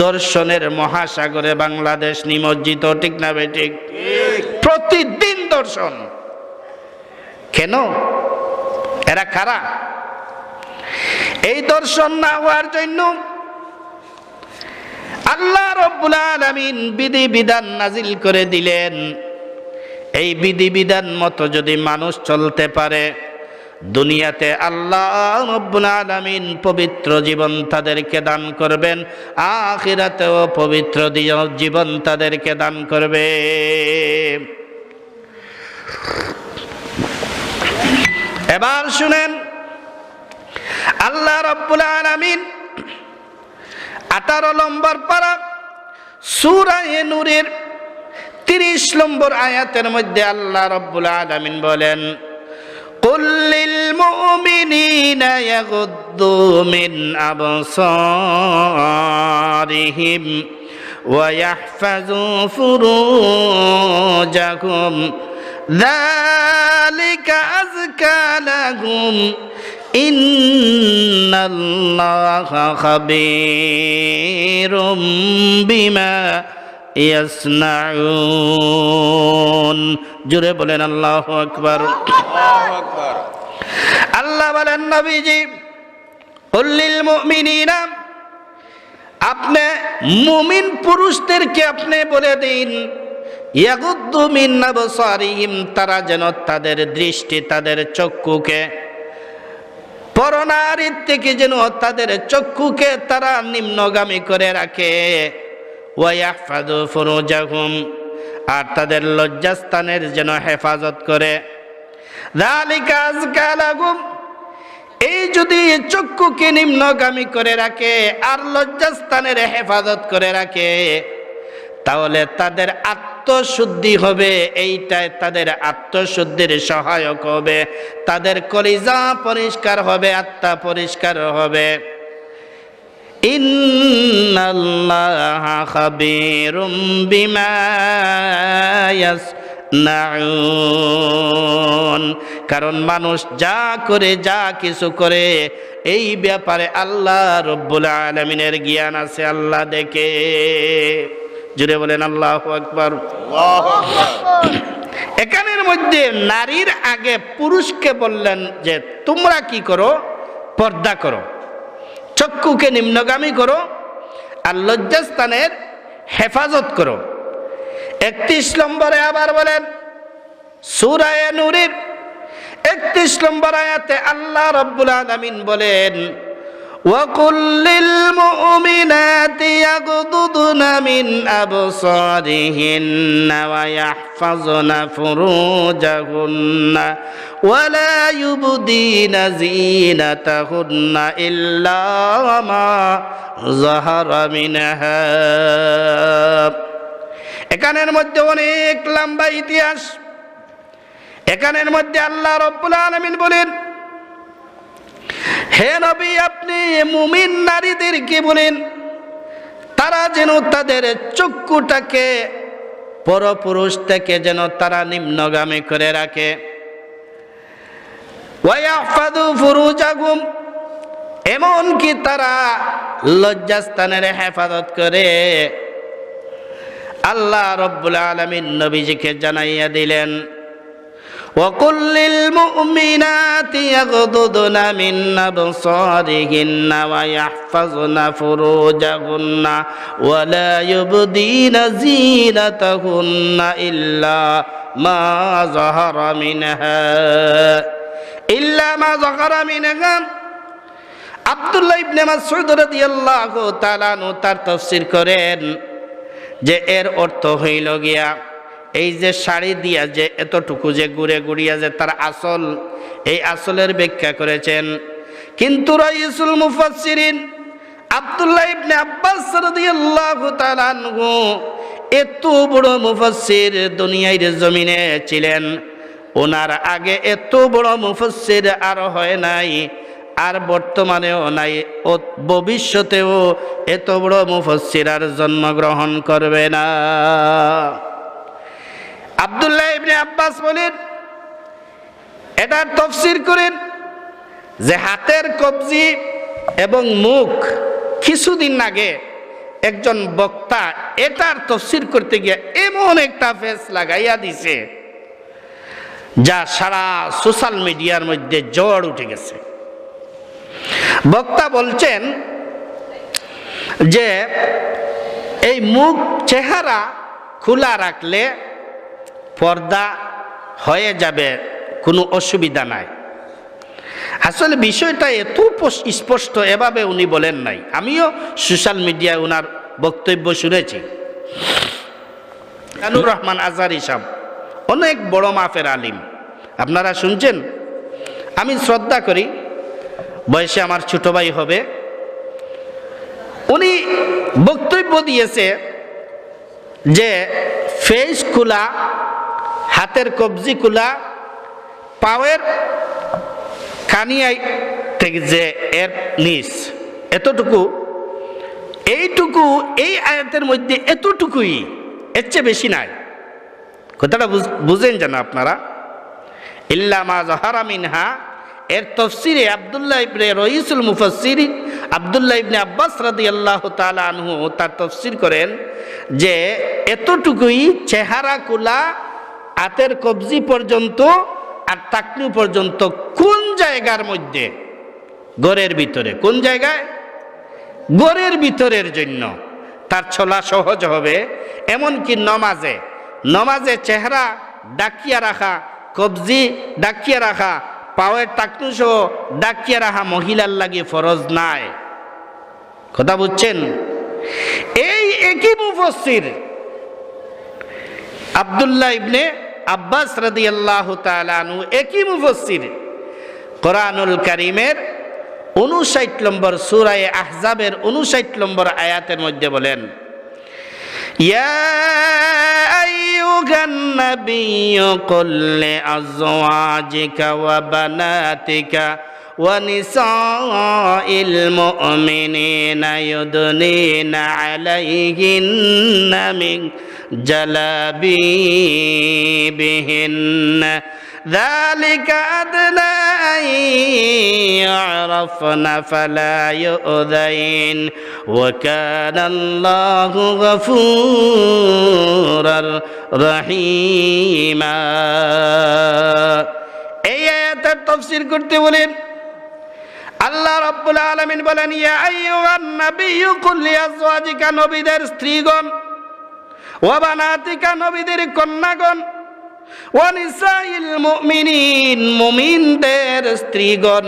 দর্শনের মহাসাগরে বাংলাদেশ নিমজ্জিত, ঠিক না বেঠিক? প্রতিদিন দর্শন। কেন? এরা কারা? এই দর্শন না হওয়ার জন্য আল্লাহ রব্বুল আলামিন বিধিবিধান নাজিল করে দিলেন। এই বিধিবিধান মতো যদি মানুষ চলতে পারে, দুনিয়াতে আল্লাহ রব্বুল আলামিন পবিত্র জীবন তাদেরকে দান করবেন, আখিরাতেও পবিত্র জীবন তাদেরকে দান করবে। এবার শুনেন, আল্লাহ রব্বুল আলামিন 18 নম্বর পারা সূরা নূরের 30 নম্বর আয়াতের মধ্যে আল্লাহ রব্বুল আলামিন বলেন, কুল লিল মুমিনিনা ইয়াগুদ্দু মিন আবসারিহিম ওয়া ইয়াহফাযু ফুরুজাহুম যালিকা আযকা লাহুম ইন্নাল্লাহা খাবীরুম বিমা ইয়াসনাউন। জোরে বলেন আল্লাহু আকবার। আল্লাহ বলেন, নবীজি কুল লিল মুমিনিনা, আপনি মুমিন পুরুষদেরকে আপনি বলে দিন, ইয়াগুদ্দু মিন আবসারিহিম, তারা যেন তাদের দৃষ্টি, তাদের চক্ষুকে, পরনারীর থেকে যেন তাদের চক্ষুকে তারা নিম্নগামী করে রাখে। ওয়া ইয়াহফাযু ফুরুজাহুম, আর তাদের লজ্জাস্থানের যেন হেফাজত করে। যালিকা আযকা লাহুম, এই যদি চক্ষুকে নিম্নগামী করে রাখে আর লজ্জাস্থানের হেফাজত করে রাখে, তাহলে তাদের আত্মশুদ্ধি হবে। এইটাই তাদের আত্মশুদ্ধির সহায়ক হবে, তাদের কলিজা পরিষ্কার হবে, আত্মা পরিষ্কার হবে। ইন্নাল্লাহা খাবীরুম বিমা ইয়াসনাউন, কারণ মানুষ যা করে, যা কিছু করে, এই ব্যাপারে আল্লাহ রব্বুল আলামিনের জ্ঞান আছে, আল্লাহ দেখে। জুড়ে বলেন আল্লাহু আকবার। এখানের মধ্যে নারীর আগে পুরুষকে বললেন যে তোমরা কি করো? পর্দা করো, চক্ষুকে নিম্নগামী করো, আর লজ্জাস্থানের হেফাজত করো। 31 নম্বরে আবার বলেন, সূরা নূরের 31 নম্বর আয়াতে আল্লাহ রব্বুল আলামিন বলেন, وَقُلْ لِلْمُؤْمِنَاتِ يَغْضُضْنَ مِنْ أَبْصَارِهِنَّ وَيَحْفَظْنَ فُرُوجَهُنَّ وَلَا يُبْدِينَ زِينَتَهُنَّ إِلَّا مَا ظَهَرَ مِنْهَا। এখানের মধ্যে অনেক লম্বা ইতিহাস। এখানের মধ্যে আল্লাহ রব্বুল আলামিন বলেন, হে নবী, আপনি মুমিন নারীদেরকে বলেন তারা যেন তাদের চক্ষুটাকে পরপুরুষ থেকে যেন তারা নিম্নগামী করে রাখে। ওয়ায়াহফাযু ফুরুজাহুম, এমনকি তারা লজ্জাস্থানের হেফাজত করে। আল্লাহ রব্বুল আলামিন নবীজিকে জানাইয়া দিলেন, وقل للمؤمنات يغضضن من أبصارهن ويحفظن فروجهن ولا يبدين زينتهن إلا ما ظهر منها আব্দুল্লাহ ইবনে মাসউদ রাদিয়াল্লাহু তাআলা আনহু তার তাফসীর করেন যে এর অর্থ হইল গিয়া এই যে শাড়ি দিয়া যে এতটুকু যে ঘুরে ঘুরিয়া যে তার আসল, এই আসলের ব্যাখ্যা করেছেন। কিন্তু রাইসুল মুফাসসিরিন আব্দুল্লাহ ইবনে আব্বাস রাদিয়াল্লাহু তাআলা আনহু এত বড় মুফাসসির দুনিয়ার জমিনে ছিলেন, ওনার আগে এত বড় মুফাসসির আর হয় নাই, আর বর্তমানেও নাই, ভবিষ্যতেও এত বড় মুফাসসির আর জন্মগ্রহণ করবে না। আব্দুল্লাহ ইবনে আব্বাস বলেন, এটার তাফসীর করেন যে হাতের কবজি এবং মুখ। কিছুদিন আগে একজন বক্তা এটার তাফসীর করতে গিয়ে এমন একটা ফেস লাগাইয়া দিছে যা সারা সোশ্যাল মিডিয়ার মধ্যে ঝড় উঠে গেছে। বক্তা বলছেন যে এই মুখ চেহারা খোলা রাখলে পর্দা হয়ে যাবে, কোনো অসুবিধা নাই। আসলে বিষয়টা এত স্পষ্ট এভাবে উনি বলেন নাই। আমিও সোশ্যাল মিডিয়ায় ওনার বক্তব্য শুনেছি। আনুর রহমান আজহারি সাহেব অনেক বড় মাপের আলিম, আপনারা শুনছেন, আমি শ্রদ্ধা করি, বয়সে আমার ছোট ভাই হবে। উনি বক্তব্য দিয়েছে যে ফেস খোলা, হাতের কবজি খোলা, পাওয়ের কানিয়াই থেকে যে এর নিচ এতটুকু, এইটুকু এই আয়াতের মধ্যে এতটুকুই, এর চেয়ে বেশি নাই। কথাটা বুঝেন যেন আপনারা। ইল্লা মা যাহারা মিনহা এর তাফসীরে আব্দুল্লাহ ইবনে রাইসুল মুফাসসিরিন আব্দুল্লাহ ইবনে আব্বাস রাদিয়াল্লাহু তাআলা আনহু তার তাফসীর করেন যে এতটুকুই, চেহারা খোলা, হাতের কবজি পর্যন্ত আর টাকনু পর্যন্ত। কোন জায়গার মধ্যে? ঘরের ভিতরে। কোন জায়গায়? ঘরের ভিতরের জন্য তার চলা সহজ হবে। এমনকি নমাজে চেহারা ডাকিয়া রাখা, কবজি ডাকিয়া রাখা, পাওয়ের টাকনু সহ ডাকিয়া রাখা মহিলার লাগে ফরজ নাই। কথা বুঝছেন? এই একই মুফাসসির আব্দুল্লাহ ইবনে আব্বাস রাদিয়াল্লাহু তাআলা আনহু, একই মুফাসসির কোরআনুল কারীমের 59 নম্বর সূরা আহজাবের 59 নম্বর আয়াতের মধ্যে বলেন, ইয়া আইয়ুহান নাবিয়্যু কুল লিআজওয়াজিকা ওয়া বানাতিকা ওয়া নিসাইল মুমিনিনা ইউদনিনা আলাইহিন্না মিন জালাবিবিহিন্না যালিকা আদনা আন ইউরাফনা ফালা ইউযাইন ওয়া কানা আল্লাহু গফুরার রহিমা। এই আয়াতের তাফসীর করতে বলেন আল্লাহ রাব্বুল আলামিন বলেন, ইয়া আইয়ুহান নাবিয়্যু কুল লিআজওয়াজিকা, নবীদের স্ত্রীগণ, ওয়া বানাতিকা, নবীদের কন্যাগণ, ওয়া নিসাইল মুমিনিন, মুমিনদের স্ত্রীগণ,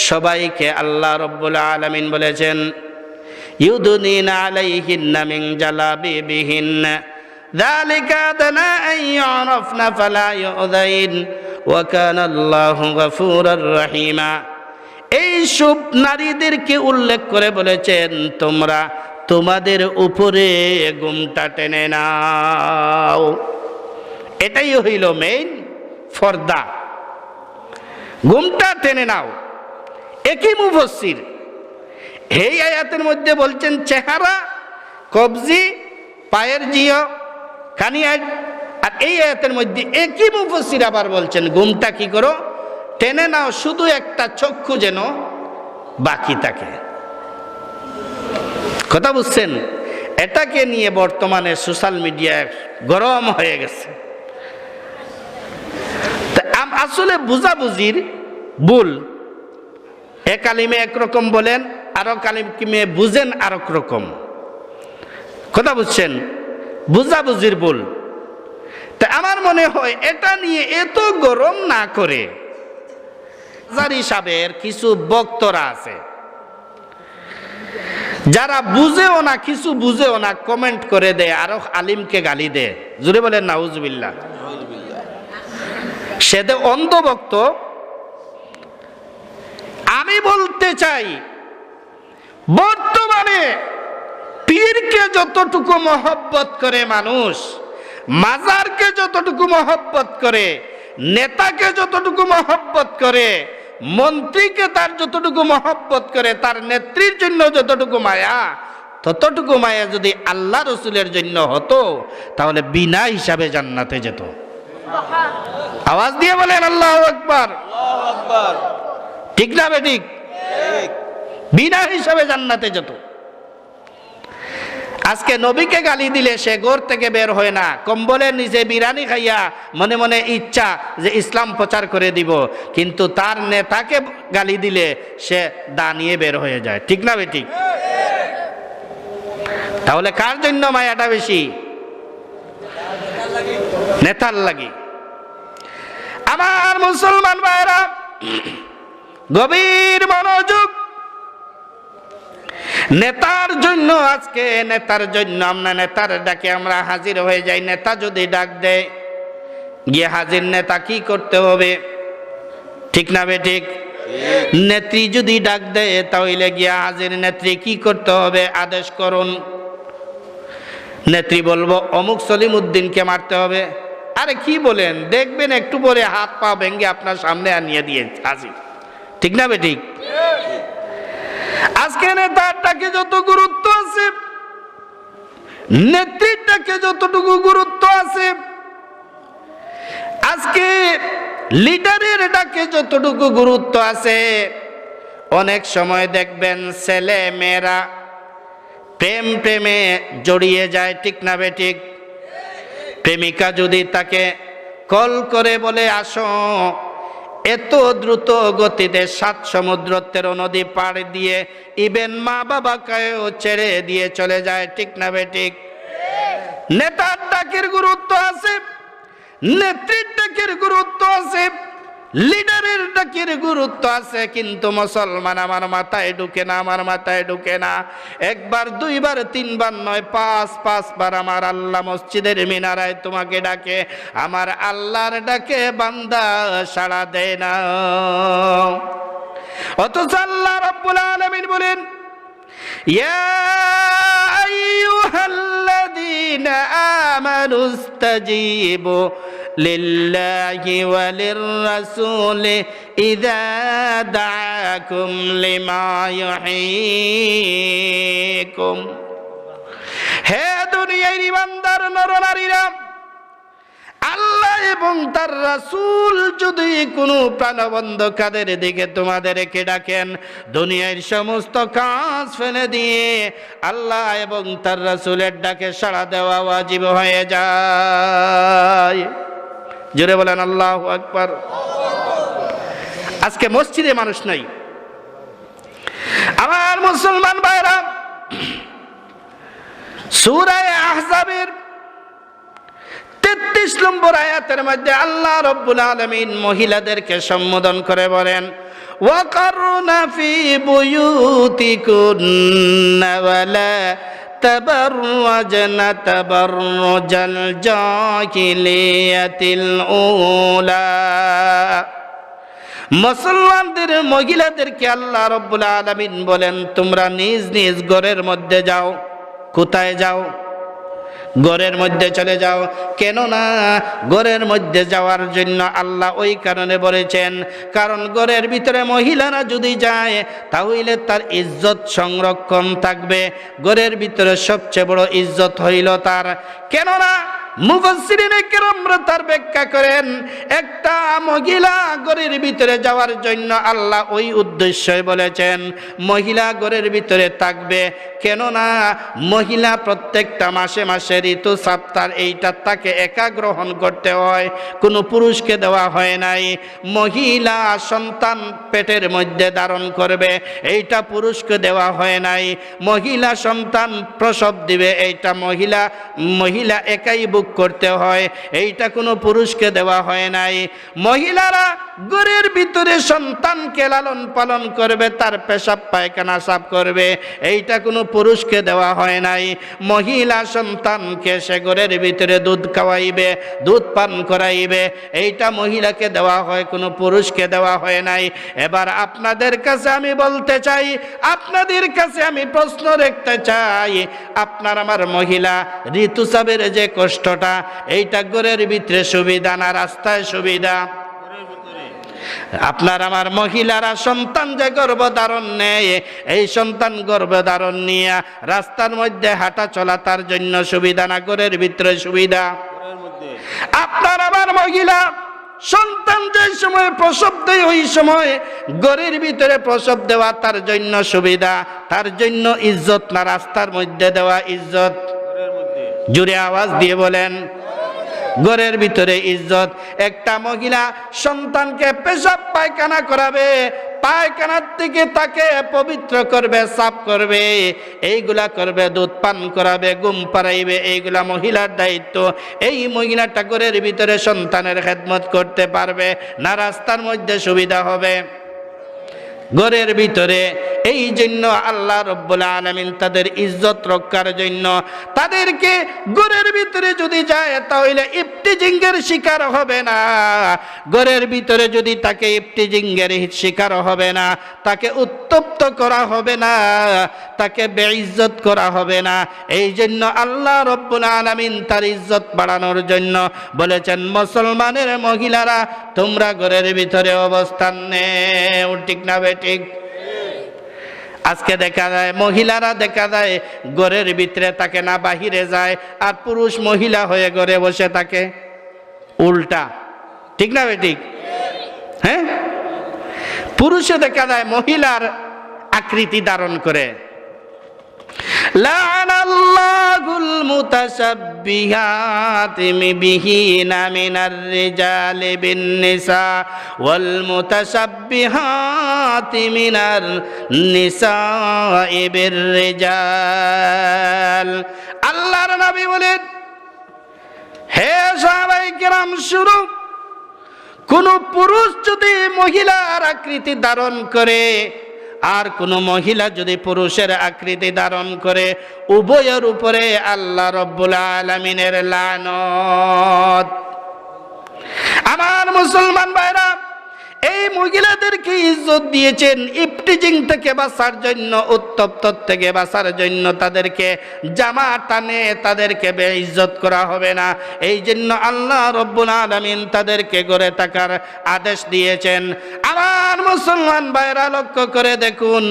সবাইকে আল্লাহ রাব্বুল আলামিন বলেছেন ইউদনিনা আলাইহিন্না মিন জালাবিবিহিন্না যালিকা আদনা আন ইউরাফনা ফালা ইউযাইন ওয়া কানা আল্লাহু গফুরার রহিমা। এই সব নারীদেরকে উল্লেখ করে বলেছেন তোমরা তোমাদের উপরে ঘুমটা টেনে নাও। এটাই হইল মেইন ফর্দা, ঘুমটা টেনে নাও। একই মুফাসসির এই আয়াতের মধ্যে বলছেন চেহারা, কবজি, পায়ের জিও, কানিয়ায়। আর এই আয়াতের মধ্যে একই মুফাসসির আবার বলছেন ঘুমটা কি করো? টেনে নাও, শুধু একটা চক্ষু যেন বাকি থাকে। কথা বুঝছেন? এটাকে নিয়ে বর্তমানে সোশ্যাল মিডিয়ায় গরম হয়ে গেছে। তা আসলে বুঝাবুঝির ভুল। এক আলিমে একরকম বলেন, আরো আলিমে বুঝেন আরেক রকম। কথা বুঝছেন? বুঝাবুঝির ভুল। তা আমার মনে হয় এটা নিয়ে এত গরম না করে হিসাবের কিছু বক্তরা আছে যারা বুঝেও না, কিছু বুঝেও না, কমেন্ট করে দেয়, আরো আলিমকে গালি দেয়। জুড়ে বলেন নাউজুবিল্লাহ। সে যে অন্ধভক্ত। আমি বলতে চাই, বর্তমানে পীরকে যতটুকু মহব্বত করে মানুষ, মাজারকে যতটুকু মহব্বত করে, নেতাকে যতটুকু মহব্বত করে, মন্ত্রীকে তার যতটুকু মহব্বত করে, তার নেত্রীর জন্য যতটুকু মায়া, ততটুকু মায়া যদি আল্লাহ রসুলের জন্য হতো তাহলে বিনা হিসাবে জান্নাতে যেত। আওয়াজ দিয়ে বলেন আল্লাহু আকবার। ঠিক না বেঠিক? বিনা হিসাবে জান্নাতে যেত। আজকে নবীকে গালি দিলে সে ঘর থেকে বের হয় না, কম্বলের নিচে বিরিয়ানি খাইয়া মনে মনে ইচ্ছা যে ইসলাম প্রচার করে দিব, কিন্তু তার নেতাকে গালি দিলে সে দাঁড়িয়ে বের হয়ে যায়। ঠিক না বেঠিক? তাহলে কার জন্য মায়াটা বেশি? নেতার লাগি। আমার মুসলমান ভাইরা, গভীর মনোযোগ। নেতার জন্য, আজকে নেতার জন্য আমরা নেতার ডাকে আমরা হাজির হয়ে যাই। নেতা যদি ডাক দেয়, গিয়ে হাজির। নেতা কি করতে হবে? ঠিক না বেঠিক? নেত্রী যদি ডাক দেয় তাহলে গিয়া হাজির। নেত্রী কি করতে হবে? আদেশ করুন। নেত্রী বলবো অমুক সলিম উদ্দিনকে মারতে হবে। আরে কি বলেন, দেখবেন একটু পরে হাত পা ভেঙে আপনার সামনে আনিয়ে দিয়ে হাজির। ঠিক না বেঠিক? আজকে নেতারটাকে যত গুরুত্ব আছে, নেত্রীটাকে যতটুকু গুরুত্ব আছে, আজকে লিডারের ডাকে যতটুকু গুরুত্ব আছে, অনেক সময় দেখবেন ছেলে মেয়েরা প্রেমে জড়িয়ে যায়। ঠিক না বেঠিক? প্রেমিকা যদি তাকে কল করে বলে আসো, এত দ্রুত গতিতে 7 সমুদ্র 13 নদী পাড়ি দিয়ে ইভেন মা বাবাকেও ছেড়ে দিয়ে চলে যায়। ঠিক না বেঠিক? নেতার ডাকের গুরুত্ব আছে, নেত্রীর ডাকের গুরুত্ব আছে, লিডারের ডাকের গুরুত্ব আছে, কিন্তু মুসলমান আমার মাথায় ঢুকে না, আমার মাথায় ঢুকে না। একবার, দুইবার, তিনবার নয়, 5 বার আমার আল্লাহ মসজিদের মিনারায় তোমাকে ডাকে। আমার আল্লাহর ডাকে বান্দা সাড়া দেয় না। অথচ আল্লাহ রাব্বুল আলামিন বলেন, ইয়া আইয়ুহাল্লাযীনা আমানুস্তাজীবু লিল্লাহি ওয়া লির-রাসূলি ইযা দাআকুম লিমা ইউহয়িকুম। হে দুনিয়ার ইমানদার নরনারীরা, আল্লাহ এবং তার রাসূল যদি কোনো প্রাণবন্ধ কাদের দিকে তোমাদেরকে ডাকেন, দুনিয়ার সমস্ত কাজ ফেলে দিয়ে আল্লাহ এবং তার রাসূলের ডাকে সাড়া দেওয়া ওয়াজিব হয়ে যায়। জোরে বলেন আল্লাহু আকবার। আজকে মসজিদে মানুষ নাই। আমার মুসলমান ভাইরা, সূরা আহজাবের 33 নম্বর আয়াতের মধ্যে আল্লাহ রাব্বুল আলামিন মহিলাদেরকে সম্বোধন করে বলেন, ওয়াকারনা ফি বুয়ুতিকুন্না ওয়ালা তাবাররাজনা তাবাররুজাল জাহিলিয়াতিল উলা। মুসলমানদের মহিলাদেরকে আল্লাহ রাব্বুল আলামিন বলেন, তোমরা নিজ নিজ ঘরের মধ্যে যাও। কোথায় যাও? ঘরের মধ্যে চলে যাও। কেন না ঘরের মধ্যে যাওয়ার জন্য আল্লাহ ওই কারণে বলেছেন, কারণ ঘরের ভিতরে মহিলারা যদি যায় তাহলে তার ইজ্জত সংরক্ষণ থাকবে। ঘরের ভিতরে সবচেয়ে বড় ইজ্জত হইল তার। কেননা মুফাসসিরিনে কেরামরা তার ব্যাখ্যা করেন, একটা মহিলা ঘরের ভিতরে যাওয়ার জন্য আল্লাহ ওই উদ্দেশ্যই বলেছেন মহিলা ঘরের ভিতরে থাকবে। কেননা মহিলা প্রত্যেকটা মাসে মাসে ঋতুস্রাব, তার এইটা তাকে একা গ্রহণ করতে হয়, কোনো পুরুষকে দেওয়া হয় নাই। মহিলা সন্তান পেটের মধ্যে ধারণ করবে, এইটা পুরুষকে দেওয়া হয় নাই। মহিলা সন্তান প্রসব দিবে, এইটা মহিলা একাই বুক করতে হয়, এইটা কোনো পুরুষকে দেওয়া হয় নাই। মহিলারা ঘরের ভিতরে সন্তানকে লালন পালন করবে, তার পেশাব পায়খানা সাফ করবে, এইটা কোনো পুরুষকে দেওয়া হয় নাই। মহিলা সন্তানকে সে ঘরের ভিতরে দুধ খাওয়াইবে, দুধ পান করাইবে, এইটা মহিলাকে দেওয়া হয়, কোনো পুরুষকে দেওয়া হয় নাই। এবার আপনাদের কাছে আমি বলতে চাই, আপনাদের কাছে আমি প্রশ্ন রাখতে চাই, আপনার আমার মহিলা ঋতুস্রাবের যে কষ্টটা, এইটা ঘরের ভিতরে সুবিধা না রাস্তায় সুবিধা? আপনার আমার মহিলারা সন্তান যে গর্ভধারণ নেয়, এই সন্তান গর্ভধারণ নিয়ে রাস্তার মধ্যে হাঁটা চলা তার জন্য সুবিধা না ঘরের ভিতরে সুবিধা? আপনার আমার মহিলা সন্তান যে সময় প্রসব দেয়, ওই সময় ঘরের ভিতরে প্রসব দেওয়া তার জন্য সুবিধা, তার জন্য ইজ্জত না রাস্তার মধ্যে দেওয়া ইজ্জত? জোরে আওয়াজ দিয়ে বলেন, ঘরের ভিতরে ইজ্জত। একটা মহিলা সন্তানকে পেশাব পায়খানা করাবে, পায়খানার থেকে তাকে পবিত্র করবে, সাফ করবে, এইগুলা করবে, দুধ পান করাবে, ঘুম পাড়াইবে, এইগুলা মহিলার দায়িত্ব। এই মহিলাটা ঘরের ভিতরে সন্তানের খেদমত করতে পারবে না রাস্তার মধ্যে সুবিধা হবে? ঘরের ভিতরে। এই জন্য আল্লাহ রব্বুল আলামিন তাদের ইজ্জত রক্ষার জন্য তাদেরকে ঘরের ভিতরে যদি যায় তাহলে ইফতিজিংয়ের শিকার হবে না। ঘরের ভিতরে যদি তাকে ইফতিজিংয়ের শিকার হবে না, তাকে উত্তপ্ত করা হবে না, তাকে বেইজ্জত করা হবে না। এই জন্য আল্লাহ রব্বুল আলামিন তার ইজ্জত বাড়ানোর জন্য বলেছেন, মুসলমানের মহিলারা তোমরা ঘরের ভিতরে অবস্থান নেও। ঠিক না ঠিক? আজকে দেখা যায় মহিলারা দেখা যায় ঘরের ভিতরে থাকে না, বাহিরে যায়, আর পুরুষ মহিলা হয়ে ঘরে বসে থাকে। উল্টা। ঠিক না ঠিক? হ্যাঁ, পুরুষে দেখা যায় মহিলার আকৃতি ধারণ করে। লা'নাল্লাহুল মুতাশাব্বিহাতি বিহিনা মিনার রিজালি বিন নিসা ওয়াল মুতাশাব্বিহাতি মিনার নিসাই বির রিজাল। আল্লাহর নবী বলেন, হে সাহাবায়ে কেরাম, শুনো, কোন পুরুষ যদি মহিলার আকৃতি ধারণ করে আর কোন মহিলা যদি পুরুষের আকৃতি ধারণ করে, উভয়ের উপরে আল্লাহ রব্বুল আলামিনের লানত। আমার মুসলমান ভাইরা, এই মহিলাদেরকে ইজ্জত দিয়েছেন ইফতিজিং থেকে বাঁচার জন্য, উত্তপ্ত থেকে বাঁচার জন্য। তাদেরকে জামা টানে তাদেরকে বেইজ্জত করা হবে না। এই জন্য আল্লাহ রব্বুল আলামিন তাদেরকে ঘরে থাকার আদেশ দিয়েছেন। আমার মুসলমান ভাইরা লক্ষ্য করে দেখুন,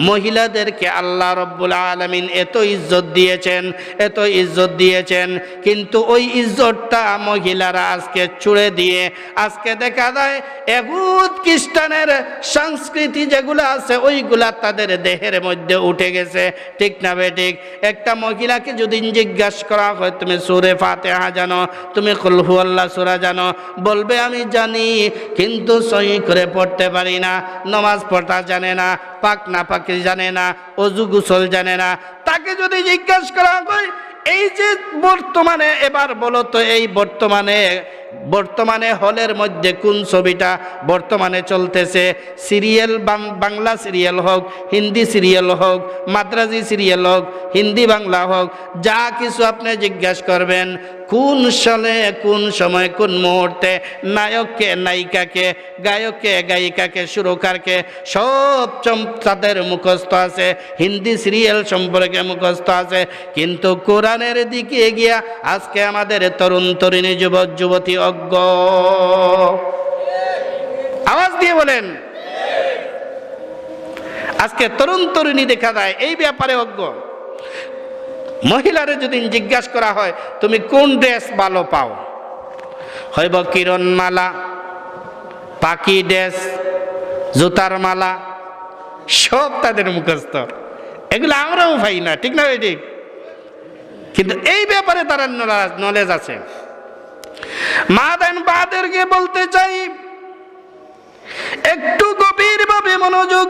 মহিলাদেরকে আল্লাহ রব্বুল আলামিন এত ইজ্জত দিয়েছেন, এত ইজ্জত দিয়েছেন, কিন্তু ওই ইজ্জতটা মহিলারা আজকে ছুড়ে দিয়ে আজকে দেখা যায় খ্রিস্টানের সংস্কৃতি যেগুলো আছে ওইগুলা তাদের দেহের মধ্যে উঠে গেছে। ঠিক না বেঠিক? একটা মহিলাকে যদি জিজ্ঞাসা করা হয়, তুমি সূরা ফাতিহা জানো, তুমি কুল হুয়াল্লাহ সূরা জানো, বলবে আমি জানি, কিন্তু সহি করে পড়তে পারি না, নামাজ পড়া জানে না, পাক না পাকি জানে না, ওযু গোসল জানে না। তাকে যদি জিজ্ঞাসা করা হয়, এই যে বর্তমানে, এবার বলো তো, এই বর্তমানে হলের মধ্যে কোন ছবিটা বর্তমানে চলতেছে? সিরিয়াল, বাংলা সিরিয়াল হোক, হিন্দি সিরিয়াল হোক, মাদ্রাজি সিরিয়াল হোক, হিন্দি বাংলা হোক, যা কিছু আপনি জিজ্ঞাসা করবেন, কোন সালে, কোন সময়, কোন মুহূর্তে নায়ককে, নায়িকাকে, গায়ককে, গায়িকাকে, সুরকারকে সব তাদের মুখস্থ আছে, হিন্দি সিরিয়াল সম্পর্কে মুখস্থ আছে। কিন্তু কোরআনের দিকে গিয়া আজকে আমাদের তরুণ তরুণী, যুবক যুবতী অজ্ঞ। আওয়াজ দিয়ে বলেন, আজকে তরুণ তরুণী দেখা যায় এই ব্যাপারে অজ্ঞ। মহিলারে যদি জিজ্ঞাসা করা হয় তুমি কোন ড্রেস ভালো পাও, হইব কিরণমালা, পাখি ড্রেস, জুতার মালা, সব তাদের মুখস্থ। এগুলো আমরাও পাই না, ঠিক না? ঠিক, কিন্তু এই ব্যাপারে তারা নলেজ আছে। মা দেন বাদেরকে বলতে চাই, একটু গভীরভাবে মনোযোগ।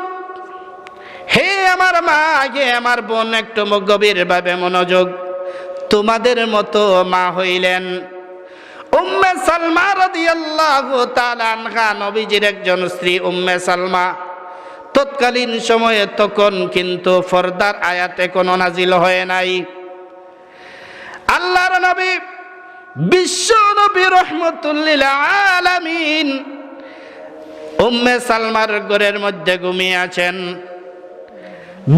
হে আমার মা, হে আমার বোন, একটু গভীরভাবে মনোযোগ। তোমাদের মতো মা হইলেন উম্মে সালমা রাদিয়াল্লাহু তাআলা আনহা, নবীজির একজন স্ত্রী উম্মে সালমা। তৎকালীন সময়ে তখন কিন্তু পর্দার আয়াত এখনো নাজিল হয় নাই। আল্লাহর নবী, বিশ্ব নবী রাহমাতুল লিল আলামিন উম্মে সালমার ঘরের মধ্যে ঘুমিয়ে আছেন।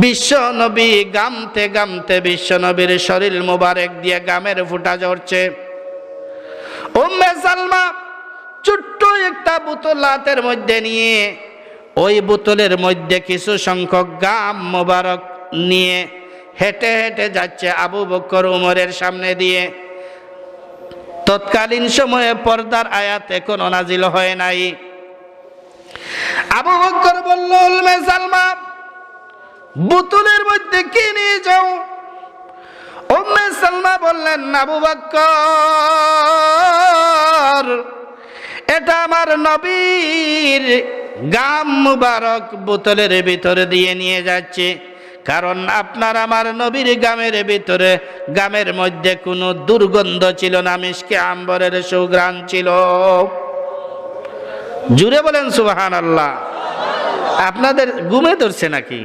বিশ্ব নবী গামতে গামতে বিশ্ব নবীর শরীর মোবারক দিয়ে গামের ফুটা ঝরছে। উম্মে সালমা ছোট্ট একটা বোতল হাতের মধ্যে নিয়ে ওই বোতলের মধ্যে কিছু সংখ্যক গাম মোবারক নিয়ে হেঁটে হেঁটে যাচ্ছে আবু বকর উমরের সামনে দিয়ে। তৎকালীন সময়ে পর্দার আয়াত এখনো নাজিল হয় নাই। আবু বকর বলল, উম্মে সালমা, বোতলের মধ্যে কি নিয়ে যাও? উম্মে সালমা বললেন, আবু বকর, এটা আমার নবীর গাম মুবারক বোতলের ভিতরে দিয়ে নিয়ে যাচ্ছে, কারণ আপনার আমার নবীর গামের ভিতরে, গামের মধ্যে কোনো দুর্গন্ধ ছিল না, মিশকে আম্বরের সুঘ্রাণ ছিল। জুড়ে বলেন সুবহানাল্লাহ। আপনাদের ঘুমে ধরছে নাকি?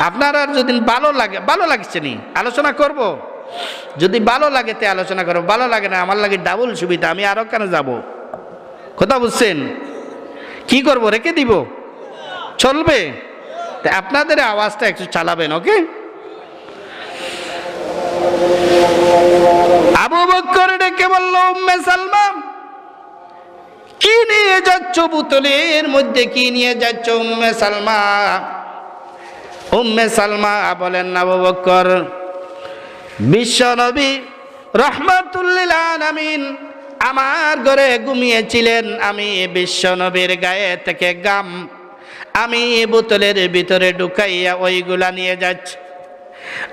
আপনার আর যদি ভালো লাগে, ভালো লাগছে নি আলোচনা করব, যদি ভালো লাগে তে আলোচনা করবো, ভালো লাগে না আমার লাগে ডাবল সুবিধা, আমি আরো কেন যাব? কথা বুঝছেন? কি করব, রেখে দিব? চলবে? আপনাদের আওয়াজটা একটু চালাবেন, ওকে? আবু বকর ডেকে বলল, উম্মে সালমা, কি নিয়ে যাচ্ছ বোতলের মধ্যে, কি নিয়ে যাচ্ছ উম্মে সালমা? উম্মে সালমা বলেন, আবু বকর, বিশ্ব নবী রাহমাতুল লিল আলামিন আমার ঘরে ঘুমিয়েছিলেন, আমি বিশ্ব নবীর গায়ে থেকে গাম আমি বোতলের ভিতরে ঢুকাইয়া ওইগুলা নিয়ে যাচ্ছি।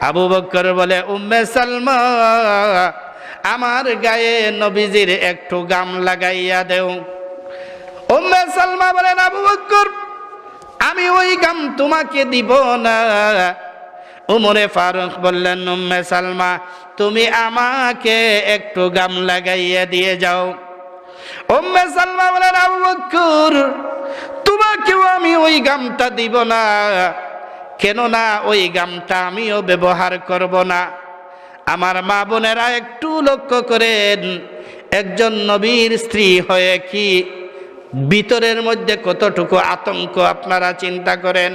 আবু বকর বলে, উম্মে সালমা, আমার গায়ে নবীজির একটু গাম লাগাইয়া দেও। উম্মে সালমা বলেন, আবু বকর, আমি ওই গাম তোমাকে দিব না। উমরে ফারুক বললেন, উম্মে সালমা, তুমি আমাকে একটু গাম লাগাইয়া দিয়ে যাও। উম্মে সালমা বলেন, আবু বকর, তোমাকেও আমি ওই গামটা দিব না, কেননা ওই গামটা আমিও ব্যবহার করব না। আমার মা বোনেরা একটু লক্ষ্য করেন, একজন নবীর স্ত্রী হয়ে কি ভিতরের মধ্যে কতটুকু আতঙ্ক আপনারা চিন্তা করেন।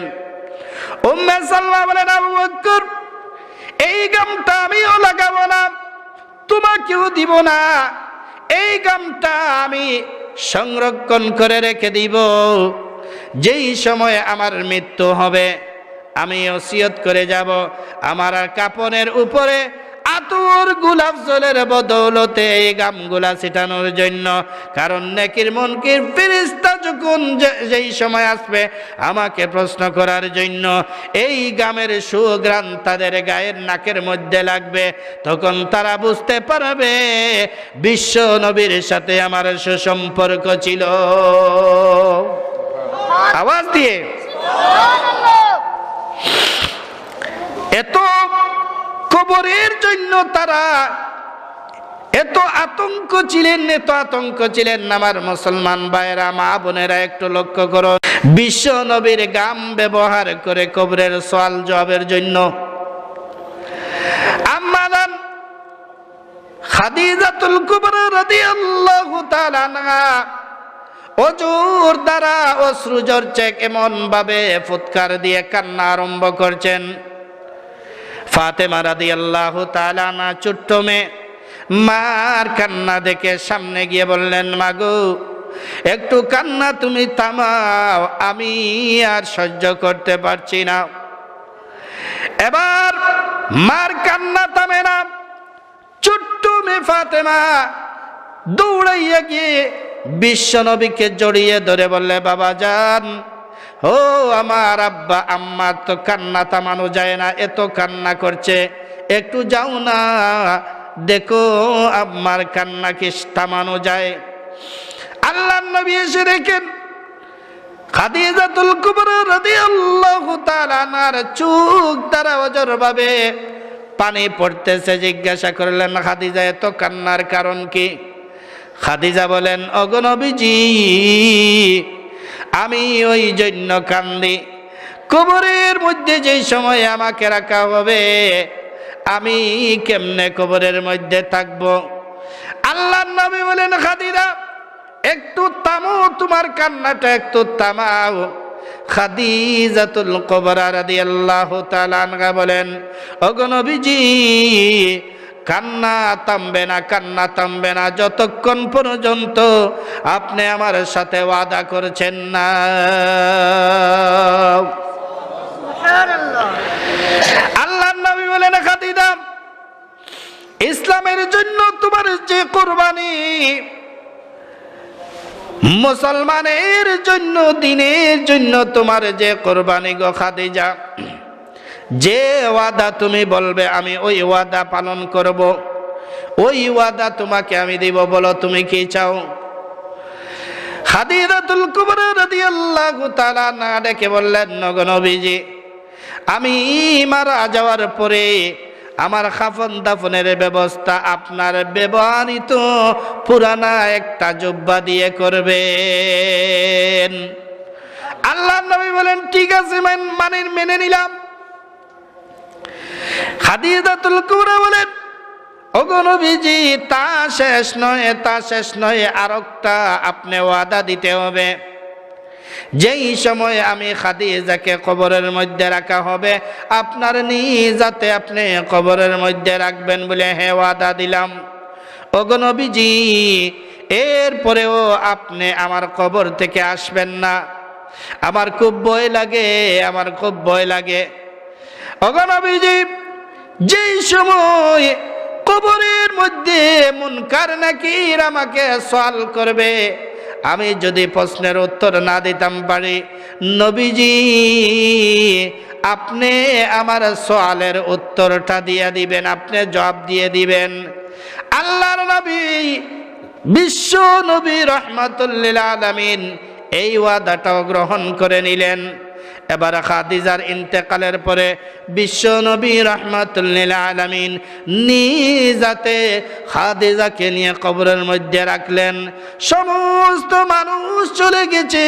উম্মে সালমা বলেন, আবু বকর, এই গামটা আমিও লাগাবো না, তোমাকেও দিব না, এই গামটা আমি সংরক্ষণ করে রেখে দিব। যেই সময় আমার মৃত্যু হবে আমি ওসিয়ত করে যাব, আমার আর কাপনের উপরে আতর গোলাপ জলের বদৌলতে এই গামগুলা ছিটানোর জন্য। কারণ নেকির মুনকির ফেরেশতা যখন যেই সময় আসবে আমাকে প্রশ্ন করার জন্য, এই গামের সুঘ্রাণ তাদের গায়ের নাকের মধ্যে লাগবে, তখন তারা বুঝতে পারবে বিশ্ব নবীর সাথে আমার সুসম্পর্ক ছিল। আওয়াজ দিয়ে এত কবরের জন্য তারা এত আতঙ্ক ছিলেন, এত আতঙ্ক ছিলেন। আমার মুসলমান ভাইরা, মা বোনেরা, একটু লক্ষ্য করো, বিশ্ব নবীর গাম ব্যবহার করে কবরের সওয়াল জবাবের জন্য আম্মা খাদিজাতুল কুবরা রাদিয়াল্লাহু তাআলা আনহা অজুর দ্বারা অশ্রু ঝরছে, কেমন ভাবে ফুৎকার দিয়ে কান্না আরম্ভ করছেন। ফাতেমা রাদিয়াল্লাহু তাআলা আনহা ছোট্ট মেয়ে, মার কান্না দেখে সামনে গিয়ে বললেন, মাগো, একটু কান্না তুমি থামাও, আমি আর সহ্য করতে পারছি না। এবার মার কান্না থামে করে ফাতেমা দৌড়াইয়া গিয়ে বিশ্ব নবীকে জড়িয়ে ধরে বললে, বাবা যান, ও আমার আব্বা আম্মার তো কান্না থামানো যায় না, এত কান্না করছে, একটু যাও না দেখো আম্মার কান্না কি থামানো যায়। আল্লাহর নবী এসে দেখেন খাদিজাতুল কুবরা রাদিয়াল্লাহু তাআলা আনহার চোখ দ্বারা অজরভাবে পানি পড়তেছে। জিজ্ঞাসা করলেন, খাদিজা এত কান্নার কারণ কি? খাদিজা বলেন, ওগো নবীজি, আমি ওই জন্য কান্দি, কবরের মধ্যে যেই সময় আমাকে রাখা হবে আমি কেমনে কবরের মধ্যে থাকবো। আল্লাহর নবী বলেন, খাদিজা একটু থামো, তোমার কান্নাটা একটু থামাও। খাদিজাতুল কুবরা রাদিয়াল্লাহু তাআলা আনহা বলেন, ওগো নবীজি, কান্না থামবে না, কান্না থামবে না যতক্ষণ পর্যন্ত আপনি আমার সাথে ওয়াদা করছেন না। আল্লাহর নবী বলেন, খাদিজা ইসলামের জন্য তোমার যে কুরবানি, মুসলমানের জন্য, দ্বীনের জন্য তোমার যে কুরবানি গো খাদিজা, যে ওয়াদা তুমি বলবে আমি ওই ওয়াদা পালন করব, ওই ওয়াদা তোমাকে আমি দিব, বলো তুমি কি চাও। খাদিজাতুল কুবরা রাদিয়াল্লাহু তাআলা আনহা ডেকে বললেন, ওগো নবীজি, আমি মারা যাওয়ার পরে আমার খাফন দাফনের ব্যবস্থা আপনার ব্যবহৃত পুরানা একটা জুব্বা দিয়ে করবেন। আল্লাহর নবী বলেন, ঠিক আছে, মেনে নিলাম। খাদিজাতুল কুবরা বলেন, ওগো নবীজি, তা শেষ নয়, তা শেষ নয়, আরেকটা আপনি ওয়াদা দিতে হবে। যেই সময় আমি খাদিজাকে কবরের মধ্যে রাখা হবে আপনার নিজাতে আপনি কবরের মধ্যে রাখবেন বলে, হ্যাঁ ওয়াদা দিলাম। ওগো নবীজি, এরপরেও আপনি আমার কবর থেকে আসবেন না, আমার খুব ভয় লাগে, আমার খুব ভয় লাগে। ওগো নবীজি, যেই সময় কবরের মধ্যে মুনকার নাকির আমাকে সওয়াল করবে, আমি যদি প্রশ্নের উত্তর না দিতাম পারি, নবীজি আপনি আমার সওয়ালের উত্তরটা দিয়ে দিবেন, আপনি জবাব দিয়ে দিবেন। আল্লাহর নবী বিশ্ব নবী রাহমাতুল লিল আলামিন এই ওয়াদাটাও গ্রহণ করে নিলেন। এবার খাদিজার ইন্তেকালের পরে বিশ্ব নবী রাহমাতুল লিল আলামিন নিজাতে খাদিজাকে নিয়ে কবরের মধ্যে রাখলেন। সমস্ত মানুষ চলে গেছে,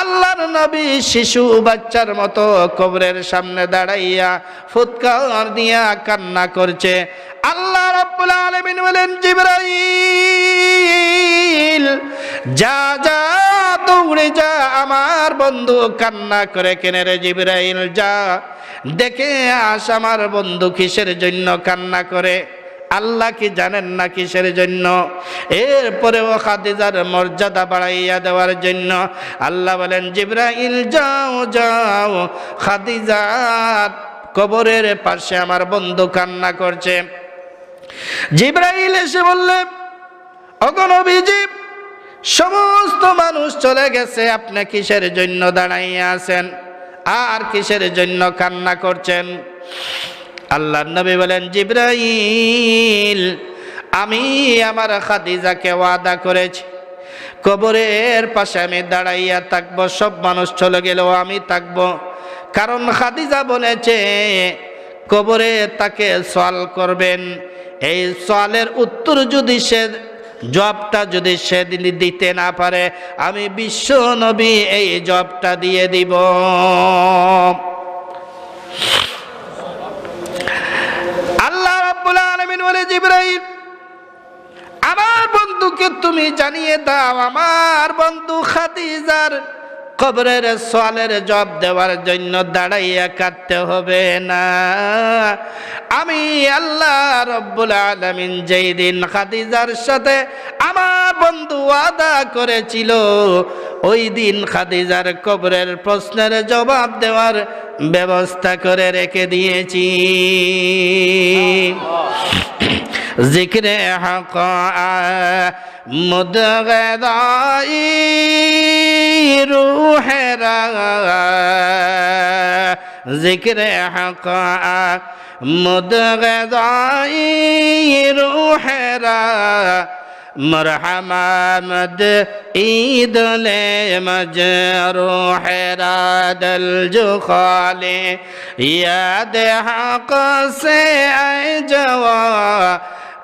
আল্লাহর নবী শিশু বাচ্চার মতো কবরের সামনে দাঁড়াইয়া ফুৎকার দিয়া কান্না করছে। আল্লাহ রাব্বুল আলামিন বলেন, জিবরাইল যা যা দৌড়ে যা, আমার বন্ধু কান্না করে কেনে রে জিবরাইল, যা দেখে আস আমার বন্ধু কিসের জন্য কান্না করে। আল্লাহ কি জানেন না কিসের জন্য? এরপরেও খাদিজার মর্যাদা বাড়াইয়া দেওয়ার জন্য আল্লাহ বলেন, জিবরাইল যাও যাও, খাদিজার কবরের পাশে আমার বন্ধু কান্না করছে। জিবরাইল এসে বললেন, ওগো নবীজি, সমস্ত মানুষ চলে গেছে, আপনি কিসের জন্য দাঁড়াইয়া আছেন আর কিসের জন্য কান্না করছেন? আল্লাহর নবী বলেন, জিবরাইল আমি আমার খাদিজাকে ওয়াদা করেছি কবরের পাশে আমি দাঁড়াইয়া থাকবো, সব মানুষ চলে গেলেও আমি থাকবো, কারণ খাদিজা বলেছে কবরে তাকে সওয়াল করবেন, এই সওয়ালের উত্তর যদি সে জবাবটা যদি সে দিতে না পারে আমি বিশ্ব নবী এই জবাবটা দিয়ে দিব। আল্লাহ রাব্বুল আলামিন বলে, জিবরাইল আমার বন্ধুকে তুমি জানিয়ে দাও আমার বন্ধু খাদিজার কবরের সওয়ালের জবাব দেওয়ার জন্য দাঁড়াইয়া কাঁদতে হবে না। আমি আল্লাহ রাব্বুল আলামিন যেই দিন খাদিজার সাথে আমার বন্ধু ওয়াদা করেছিল ওই দিন খাদিজার কবরের প্রশ্নের জবাব দেওয়ার ব্যবস্থা করে রেখে দিয়েছি। জিক্রে হক মুদগদাই রুহেরা জিক্রে হক মুদগদাই রুহেরা مرحمد عید لے مجروح رادل جو خالی یاد حق سے اے جوا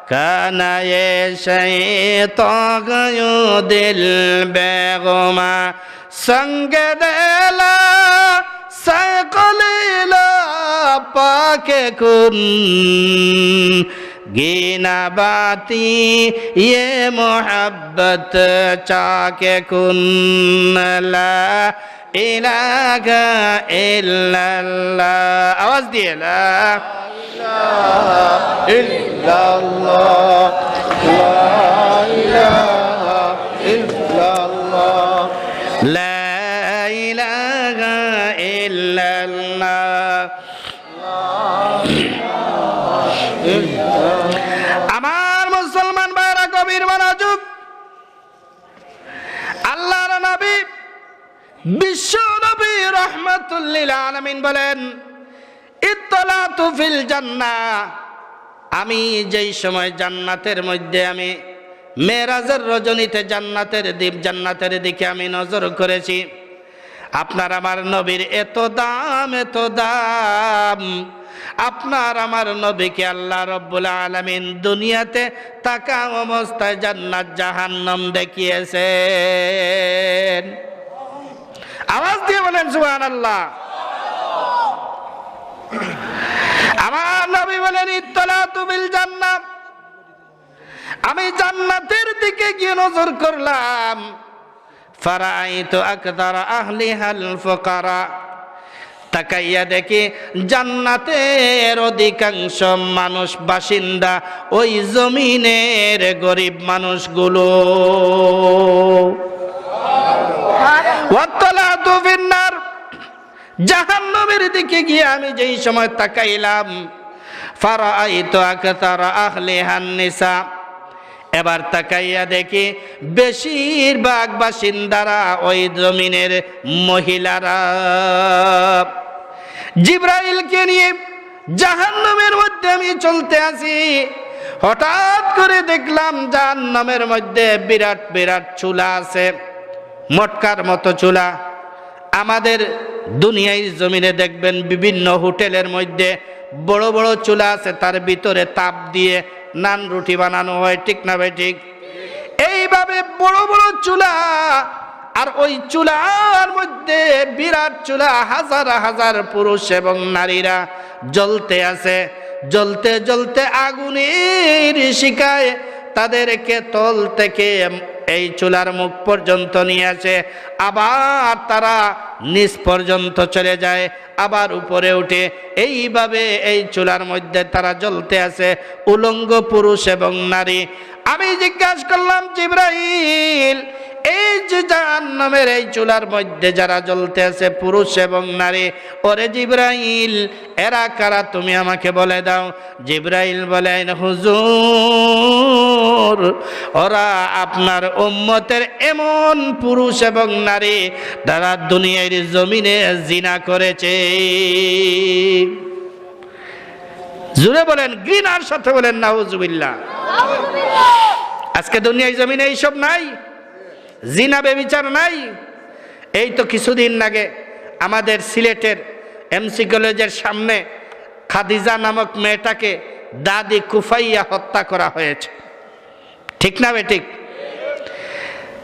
کانا یہ شیطان گیو دل بیغما سنگ دیلا سیقلیلا پاک کن گینا باتی یہ محبت چاکے کن لا الہ الا اللہ آواز دیئے لا الہ الا اللہ لا الہ الا اللہ لا الہ الا اللہ আমার মুসলমান ভাইরা কবির মনোযোগ আল্লাহর নবী বিশ্ব নবী রাহমাতুল লিল আলামিন বলেন ইত্তলাতু ফিল জান্নাহ আমি যেই সময় জান্নাতের মধ্যে আমি মেরাজের রজনীতে জান্নাতের দিকে আমি নজর করেছি আপনার আমার নবীর এত দাম আপনার আমার নবীকে আল্লাহ রাব্বুল আলামিন দুনিয়াতে তাকা অবস্থায় জান্নাত জাহান্নাম দেখিয়েছেন আওয়াজ দিয়ে বলেন সুবহানাল্লাহ আমার নবী বলেন ইত্তলাতু বিল জান্নাহ আমি জান্নাতের দিকে গিয়ে নজর করলাম ফারাআইতু আকদারা আহলিহাল ফুকারা তাকাইয়া দেখি জান্নাতের অধিকাংশ মানুষ বাসিন্দা ওই জমিনের গরিব মানুষগুলো ওয়াত্তালাতু ফিন্নার জাহান্নামের দিকে গিয়ে আমি যেই সময় তাকাইলাম ফারাআইতু আকতারা আহলিহান নিসা এবার তাকাইয়া দেখি বেশিরভাগ বাসিন্দারা ওই জমিনের মহিলারা জিবরাইলকে নিয়ে জাহান্নামের মধ্যে আমি চলতে আছি হঠাৎ করে দেখলাম জাহান্নামের মধ্যে বিরাট বিরাট চুলা আছে মটকার মতো চুলা আমাদের দুনিয়ার জমিনে দেখবেন বিভিন্ন হোটেলের মধ্যে বড় বড় চুলা আছে তার ভিতরে তাপ দিয়ে নান রুটি বানানো হয় ঠিক না ভাই ঠিক এইভাবে বড় বড় চুলা আর ওই চুলার মধ্যে বিরাট চুলা হাজার হাজার পুরুষ এবং নারীরা জ্বলতে আছে জ্বলতে জ্বলতে আগুনের শিখায় তাদেরকে তল থেকে এই চুলার মুখ পর্যন্ত নিয়ে আসে আবার তারা নিচ পর্যন্ত চলে যায় আবার উপরে উঠে এইভাবে এই চুলার মধ্যে তারা জ্বলতে আছে উলঙ্গ পুরুষ এবং নারী আমি জিজ্ঞাসা করলাম জিবরাইল এই যে জাহান্নামের এই চুলার মধ্যে যারা জ্বলতে আছে পুরুষ এবং নারী ওরে জিবরাইল এরা কারা তুমি আমাকে বলে দাও জিবরাইল বলেন হুজুর ওরা আপনার উম্মতের এমন পুরুষ এবং নারী যারা দুনিয়ার জমিনে জিনা করেছে জুড়ে বলেন ঘৃণার সাথে বলেন নাউজুবিল্লাহ আজকে দুনিয়ার জমিনে এইসব নাই জিনা বেবিচার নাই এই তো কিছুদিন আগে আমাদের সিলেটের এমসি কলেজের সামনে খাদিজা নামক মেয়েটাকে দাদি কুফাইয়া হত্যা করা হয়েছে ঠিক না বেঠিক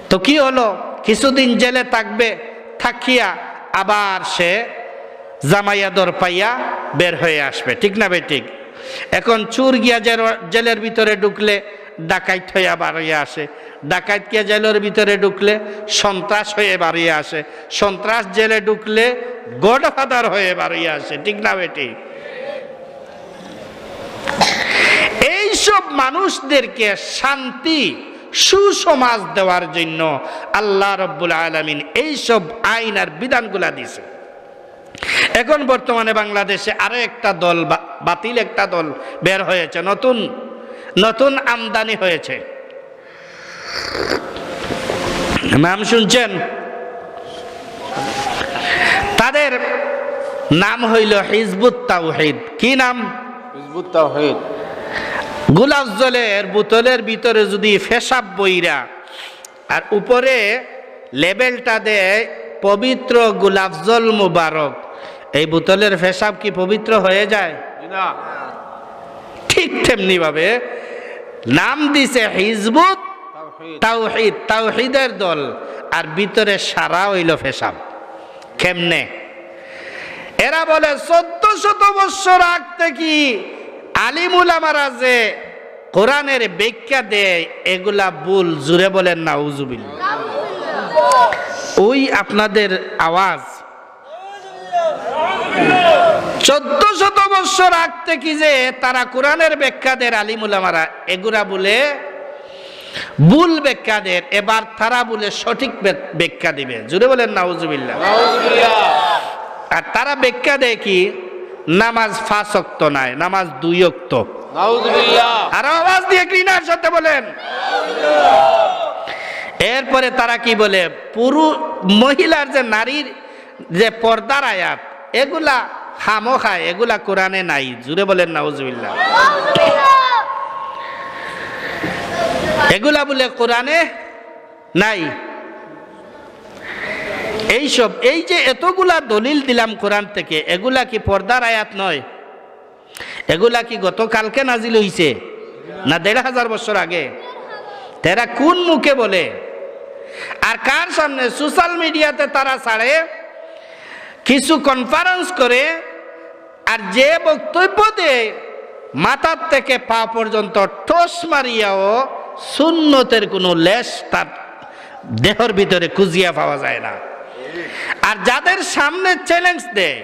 তো কি হলো কিছুদিন জেলে থাকবে থাকিয়া আবার সে জামাইয়া দর পাইয়া বের হয়ে আসবে ঠিক না বেঠিক এখন চুর গিয়া জেলের ভিতরে ঢুকলে ডাকাইত হয়ে বাড়িয়ে আসে ডাকাইত গিয়া জেলের ভিতরে ঢুকলে সন্ত্রাস হয়ে বাড়িয়ে আসে সন্ত্রাস জেলে ঢুকলে গডফাদার হয়ে বাড়িয়ে আসে ঠিক না বেটি এইসব মানুষদেরকে শান্তি সুসমাজ দেওয়ার জন্য আল্লাহ রাব্বুল আলামিন এইসব আইন আর বিধানগুলা দিয়েছে এখন বর্তমানে বাংলাদেশে আরো একটা দল বাতিল একটা দল বের হয়েছে নতুন নতুন আমদানি হয়েছে, নাম শুনছেন? তাদের নাম হইল হিজবুত তাওহীদ। কি নাম? হিজবুত তাওহীদ। গোলাপ জলের বোতলের ভিতরে যদি পেশাব বইরা আর উপরে লেবেলটা দেয় পবিত্র গোলাপ জল মুবারক, এই বোতলের পেশাব কি পবিত্র হয়ে যায়? না। ঠিক তেমনি ভাবে নাম দিছে হিজবুত তাওহীদ, তাওহীদের দল, আর ভিতরে সারা হইল পেশাব। কেমনে? এরা বলে 1400 বছর আগ থেকে আলিম উলামারা যে কোরআনের ব্যাখ্যা দেয় এগুলা ভুল। জুড়ে বলেন নাউজুবিল্লাহ। ওই আপনাদের আওয়াজ 1400 বছর আগ থেকে যে তারা কোরআনের ব্যাখ্যা দেয় আলিম উলামারা, এগুলা বলে ভুল ব্যাখ্যা দেয়। এবার তারা বলে সঠিক ব্যাখ্যা দিবে। জুড়ে বলেন নাউজুবিল্লাহ। আর তারা ব্যাখ্যা দেয় কি? নামাজ 5 ওয়াক্ত নাই, নামাজ 2 ওয়াক্ত। আর আওয়াজ দিয়ে ঘৃণার সাথে বলেন। এরপরে তারা কি বলে? মহিলার যে নারীর যে পর্দার আয়াত, এগুলা খামোখায়, এগুলা কোরআনে নাই। জুড়ে বলেন নাউজুবিল্লাহ। এগুলা বলে কোরআনে নাই। এইসব এই যে এতগুলা দলিল দিলাম কোরআন থেকে, এগুলা কি পর্দার আয়াত নয়? এগুলা কি গতকালকে নাজিল হইছে না 1500 বছর আগে? তারা কোন মুখে বলে আর কার সামনে? সোশ্যাল মিডিয়াতে তারা ছাড়ে, কিছু কনফারেন্স করে, আর যে বক্তব্য দেয় মাথার থেকে পা পর্যন্ত ঠোস মারিয়াও সুন্নতের কোনো লেশ তার দেহের ভিতরে খুঁজিয়া পাওয়া যায় না। আর যাদের সামনে চ্যালেঞ্জ দেয়,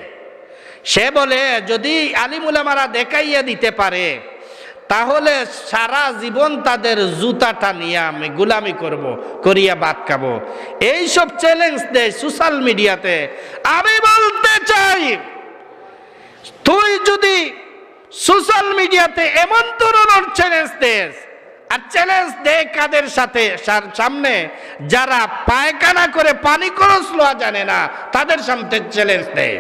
সে বলে যদি আলিম উলামারা দেখাইয়া দিতে পারে তাহলে সারা জীবন তাদের জুতাটা নিয়ে আমি গোলামি করব, করিয়া ভাত খাবো। এইসব চ্যালেঞ্জ দেয় সোশ্যাল মিডিয়াতে। আমি বলতে চাই, তুই যদি সোশ্যাল মিডিয়াতে এমন ধরনের চ্যালেঞ্জ দেস, আর চ্যালেঞ্জ দেয় কাদের সাথে? সামনে যারা পায়খানা করে পানি খরচ লওয়া জানে না, তাদের সামনে চ্যালেঞ্জ দেয়।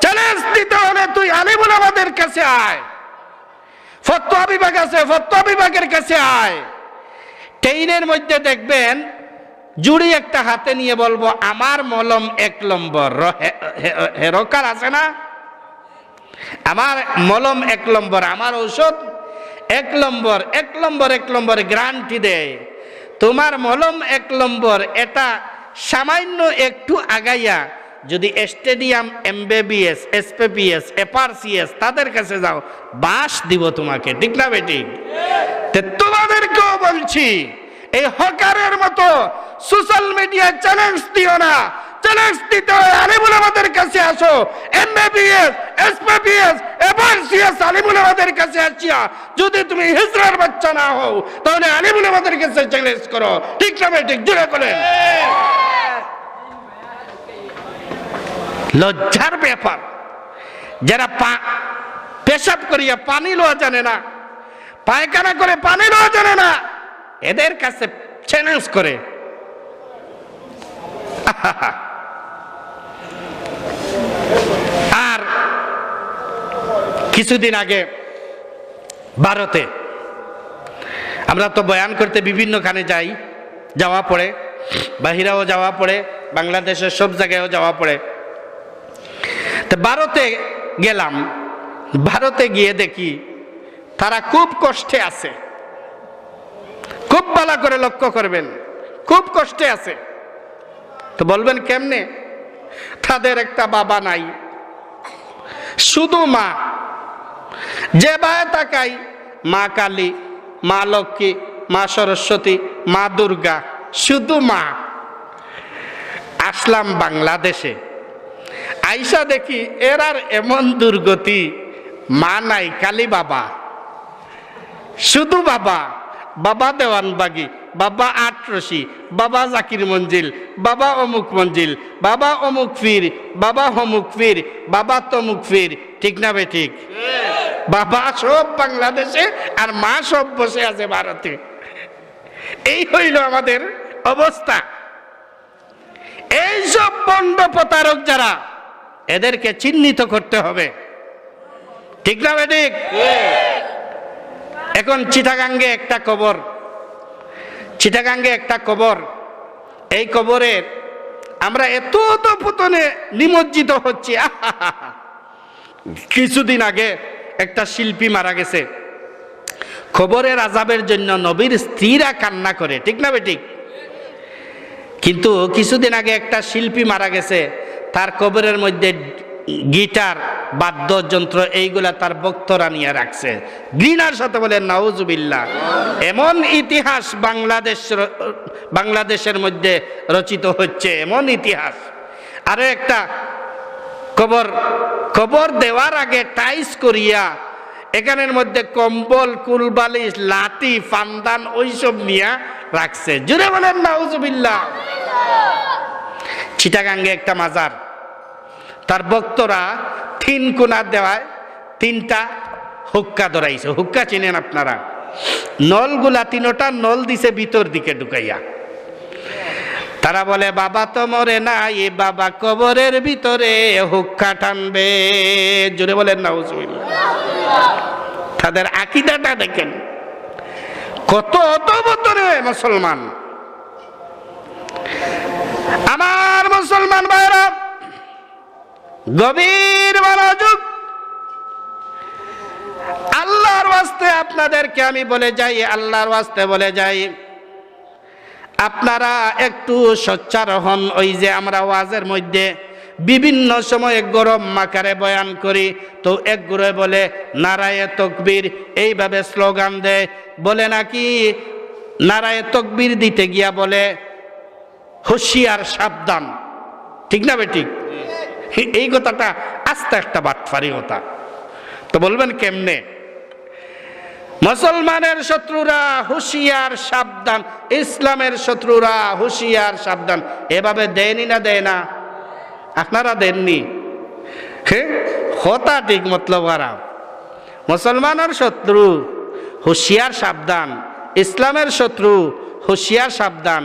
চ্যালেঞ্জ দিতে হলে তুই আলিম উলামাদের কাছে আয়, ফতোয়া বিভাগ আছে, ফতোয়া বিভাগের কাছে আয়। ট্রেনের মধ্যে দেখবেন জুড়ি একটা হাতে নিয়ে বলবো আমার মলম 1 নম্বর, হেরকার আছে না, আমার মলম 1 নম্বর, আমার ঔষধ 1 নম্বর, 1 নম্বর, 1 নম্বর গ্যারান্টি দেয়। তোমার মলম 1 নম্বর, এটা সামান্য একটু আগাইয়া যদি স্টেডিয়াম, MBBS, SPPS, FRCS তাদের কাছে যাও, বাস দিব তোমাকে। ঠিক না বেটি? তোমাদেরকেও বলছি, এই হকারের মতো সোশ্যাল মিডিয়া চ্যালেঞ্জ দিও না। চ্যালেঞ্জ দিতে হয় আলিম উলামাদের কাছে আসো। MBBS, SPPS, FRCS আলিম উলামাদের কাছে আসিয়া যদি তুমি হিজড়ার বাচ্চা না হও, তাহলে আলিম উলামাদের কাছে চ্যালেঞ্জ করো। ঠিক না বেটি? জুড়ে বলেন। লজ্জার ব্যাপার, যারা পেশাব করিয়া পানি লওয়া জানে না, পায়খানা করে পানি লওয়া জানে না, এদের কাছে চ্যালেঞ্জ করে। আর কিছুদিন আগে ভারতে, আমরা তো বয়ান করতে বিভিন্নখানে যাই, যাওয়া পড়ে, বাহিরাও যাওয়া পড়ে, বাংলাদেশের সব জায়গায়ও যাওয়া পড়ে। তো ভারতে গেলাম, ভারতে গিয়ে দেখি তারা খুব কষ্টে আছে। খুব ভালো করে লক্ষ্য করবেন, খুব কষ্টে আছে। তো বলবেন কেমনে? তাদের একটা বাবা নাই, শুধু মা। যে বায়ে তাকাই মা কালী, মা লক্ষ্মী, মা সরস্বতী, মা দুর্গা, শুধু মা। আসলাম বাংলাদেশে, আইসা দেখি এর আর এমন দুর্গতি, মা নাই, কালী বাবা, শুধু বাবা। বাবা দেওয়ানবাগি, বাবা আটরশি, বাবা জাকির মঞ্জিল, বাবা অমুক মঞ্জিল, বাবা অমুক ফির, বাবা হমুক ফির, বাবা তমুক ফির। ঠিক না বে ঠিক? বাবা সব বাংলাদেশে আর মা সব বসে আছে ভারতে। এই হইল আমাদের অবস্থা। এইসব পণ্ড প্রতারক যারা, এদেরকে চিহ্নিত করতে হবে, ঠিক না বেঠিক? এখন চিটাগাঙ্গে একটা কবর, এই কবরের আমরা এত পতনে নিমজ্জিত হচ্ছি। কিছুদিন আগে একটা শিল্পী মারা গেছে, কবরের আযাবের জন্য নবীর স্ত্রীরা কান্না করে, ঠিক না বেঠিক? কিন্তু কিছুদিন আগে একটা শিল্পী মারা গেছে, তার কবরের মধ্যে গিটার, বাদ্যযন্ত্র এইগুলা তার ভক্তরা নিয়ে রাখছে, ঘৃণার সাথে বলে নাউজুবিল্লাহ। এমন ইতিহাস বাংলাদেশের মধ্যে রচিত হচ্ছে, এমন ইতিহাস। আরো একটা কবর দেওয়ার আগে টাইস করিয়া এখানের মধ্যে কম্বল, কুলবালিশ, লাঠি, ফান্দান ওইসব নিয়ে রাখছে, জুড়ে বলেন নাউজুবিল্লাহ। চিটাগাঙ্গে একটা মাজার, তার ভক্তরা 3 কোণা দেওয়ায় 3টা হুক্কা ধরাইছে। হুক্কা চিনেন আপনারা? নলগুলা 3টা নল দিছে ভিতর দিকে ঢুকাইয়া। তারা বলে বাবা তো মরে নাই, বাবা কবরের ভিতরে হুক্কা টানবে, জোরে বলেন নাউজুবিল্লাহ। তাদের আকীদাটা দেখেন, কত অতবতরে মুসলমান। আমার মুসলমান ভাইরা, গভীর মনোযোগ। আল্লাহর ওয়াস্তে আপনাদেরকে আমি বলে যাই, আল্লাহর ওয়াস্তে বলে যাই, আপনারা একটু সোচ্চার হন। ওই যে আমরা ওয়াজের মধ্যে বিভিন্ন সময়ে গরম মাকারে বয়ান করি, তো এক গুরু বলে নারায়ে তাকবীর, এইভাবে স্লোগান দেয়, বলে নাকি নারায়ে তাকবীর দিতে গিয়া বলে হুঁশিয়ার, সাবধান, ঠিক না বেঠিক? এই কথাটা আস্তে একটা বাটফারি কথা। তো বলবেন কেমনে? মুসলমানের শত্রুরা হুঁশিয়ার সাবধান, ইসলামের শত্রুরা হুঁশিয়ার সাবধান, এভাবে দেয়নি না দেয় না? আপনারা দেননি? কথা ঠিক মতলব খারাপ। মুসলমানের শত্রু হুঁশিয়ার সাবধান, ইসলামের শত্রু হুঁশিয়ার সাবধান।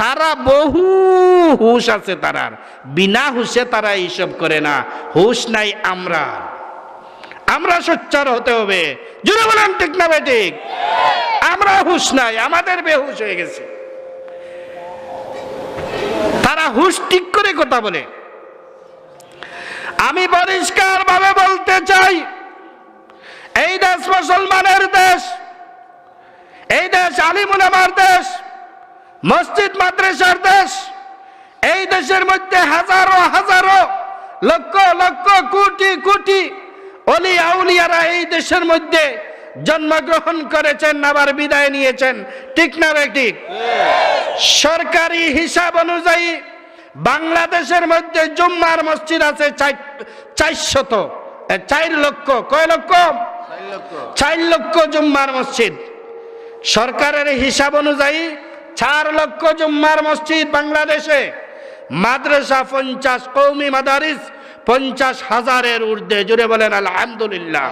তারা বহু হুশ আছে, তারার বিনা হুশে তারা এইসব করে না। হুশ নাই আমরা সোচ্চার হতে হবে, জুড়ে বলেন ঠিক না বেঠিক? আমরা হুশ নাই, আমাদের বেহুশ হয়ে গেছে। তারা হুশ ঠিক করে কথা বলে। আমি পরিষ্কার ভাবে বলতে চাই, এই দেশ মুসলমানের দেশ, এই দেশ আলিম উলামার দেশ, মসজিদ মাদ্রাসার দেশ। এই দেশের মধ্যে হাজারো হাজারো লক্ষ লক্ষ কোটি কোটি অলি আউলিয়ারা এই দেশের মধ্যে জন্মগ্রহণ করেছেন, আবার বিদায় নিয়েছেন, ঠিক না ঠিক? সরকারি হিসাব অনুযায়ী বাংলাদেশের মধ্যে জুম্মার মসজিদ আছে 4 লক্ষ। কয় লক্ষ? 4 লক্ষ জুম্মার মসজিদ। সরকারের হিসাব অনুযায়ী 4 লক্ষ জুম্মার মসজিদ বাংলাদেশে। মাদ্রাসা 50, কওমি মাদারিস 50,000-এর ঊর্ধ্বে, জুড়ে বলেন আলহামদুলিল্লাহ।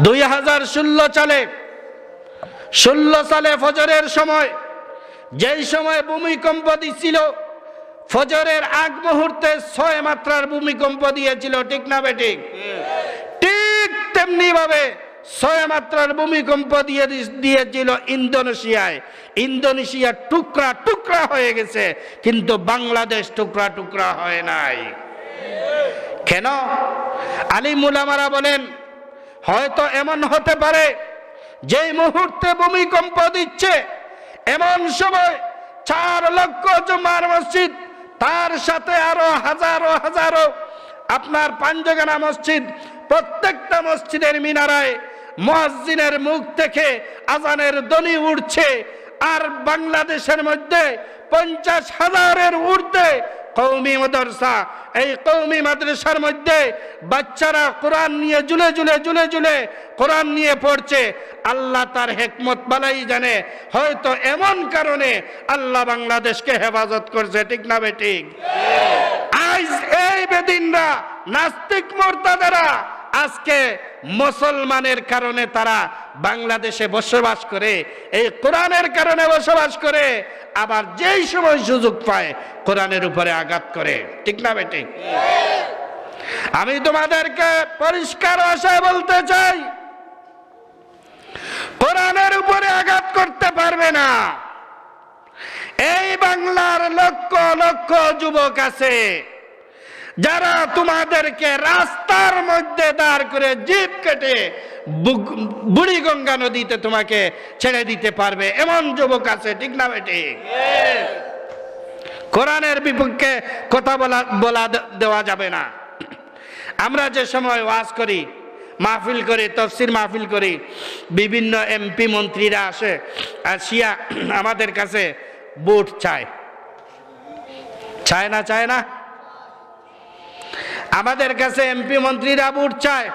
2016 সালে ফজরের সময়, যেই সময় ভূমিকম্প দিছিল, ফজরের আগ মুহূর্তে 6 মাত্রার ভূমিকম্প দিয়েছিল, ঠিক না বেঠিক? ঠিক তেমনি ভাবে 6 মাত্রার ভূমিকম্প দিয়েছিল ইন্দোনেশিয়ায়। ইন্দোনেশিয়া টুকরা টুকরা হয়ে গেছে, কিন্তু বাংলাদেশ টুকরা টুকরা হয় নাই। কেন? আলিম উলামারা বলেন, হয়তো এমন হতে পারে যেই মুহূর্তে ভূমিকম্প দিচ্ছে, এমন সময় 4 লক্ষ জুমার মসজিদ, তার সাথে আরো হাজারো হাজারো আপনার পাঞ্জগানা মসজিদ, প্রত্যেকটা মসজিদের মিনারায় মুয়াজ্জিনের মুখ থেকে আজানের ধ্বনি উঠছে। আর বাংলাদেশের মধ্যে 50,000-এর ঊর্ধ্বে কওমি মাদ্রাসা। এই কওমি মাদ্রাসার মধ্যে বাচ্চারা কোরআন নিয়ে জুলে জুলে কোরআন নিয়ে পড়ছে। আল্লাহ তার হিকমত বালাই জানে, হয়তো এমন কারণে আল্লাহ বাংলাদেশকে হেফাজত করছে, ঠিক না বেঠিক? আজ এই বেদিনরা, নাস্তিক মুরতাদেরা আজকে মুসলমানের কারণে তারা বাংলাদেশে বসবাস করে, এই কোরআনের কারণে বসবাস করে, আবার যেই সময় সুযোগ পায় কোরআনের উপরে আঘাত করে। ঠিক না বেটি? আমি তোমাদেরকে পরিষ্কার ভাষায় বলতে চাই, কোরআনের উপরে আঘাত করতে পারবে না। এই বাংলার লক্ষ লক্ষ যুবক আছে যারা তোমাদেরকে রাস্তার মধ্যে দাঁড় করে জিপ কেটে বুড়িগঙ্গা নদীতে তোমাকে ছেড়ে দিতে পারবে, এমন যুবক আছে। ঠিক না বেটি? কোরআনের বিপক্ষে কথা বলা দেওয়া যাবে না। আমরা যে সময় ওয়াজ করি, মাহফিল করি, তফসির মাহফিল করি, বিভিন্ন এমপি মন্ত্রীরা আসে, আসিয়া আমাদের কাছে ভোট চায়। চায় না? চায় না? আমাদের কাছে এমপি মন্ত্রীরা ভোট চায়।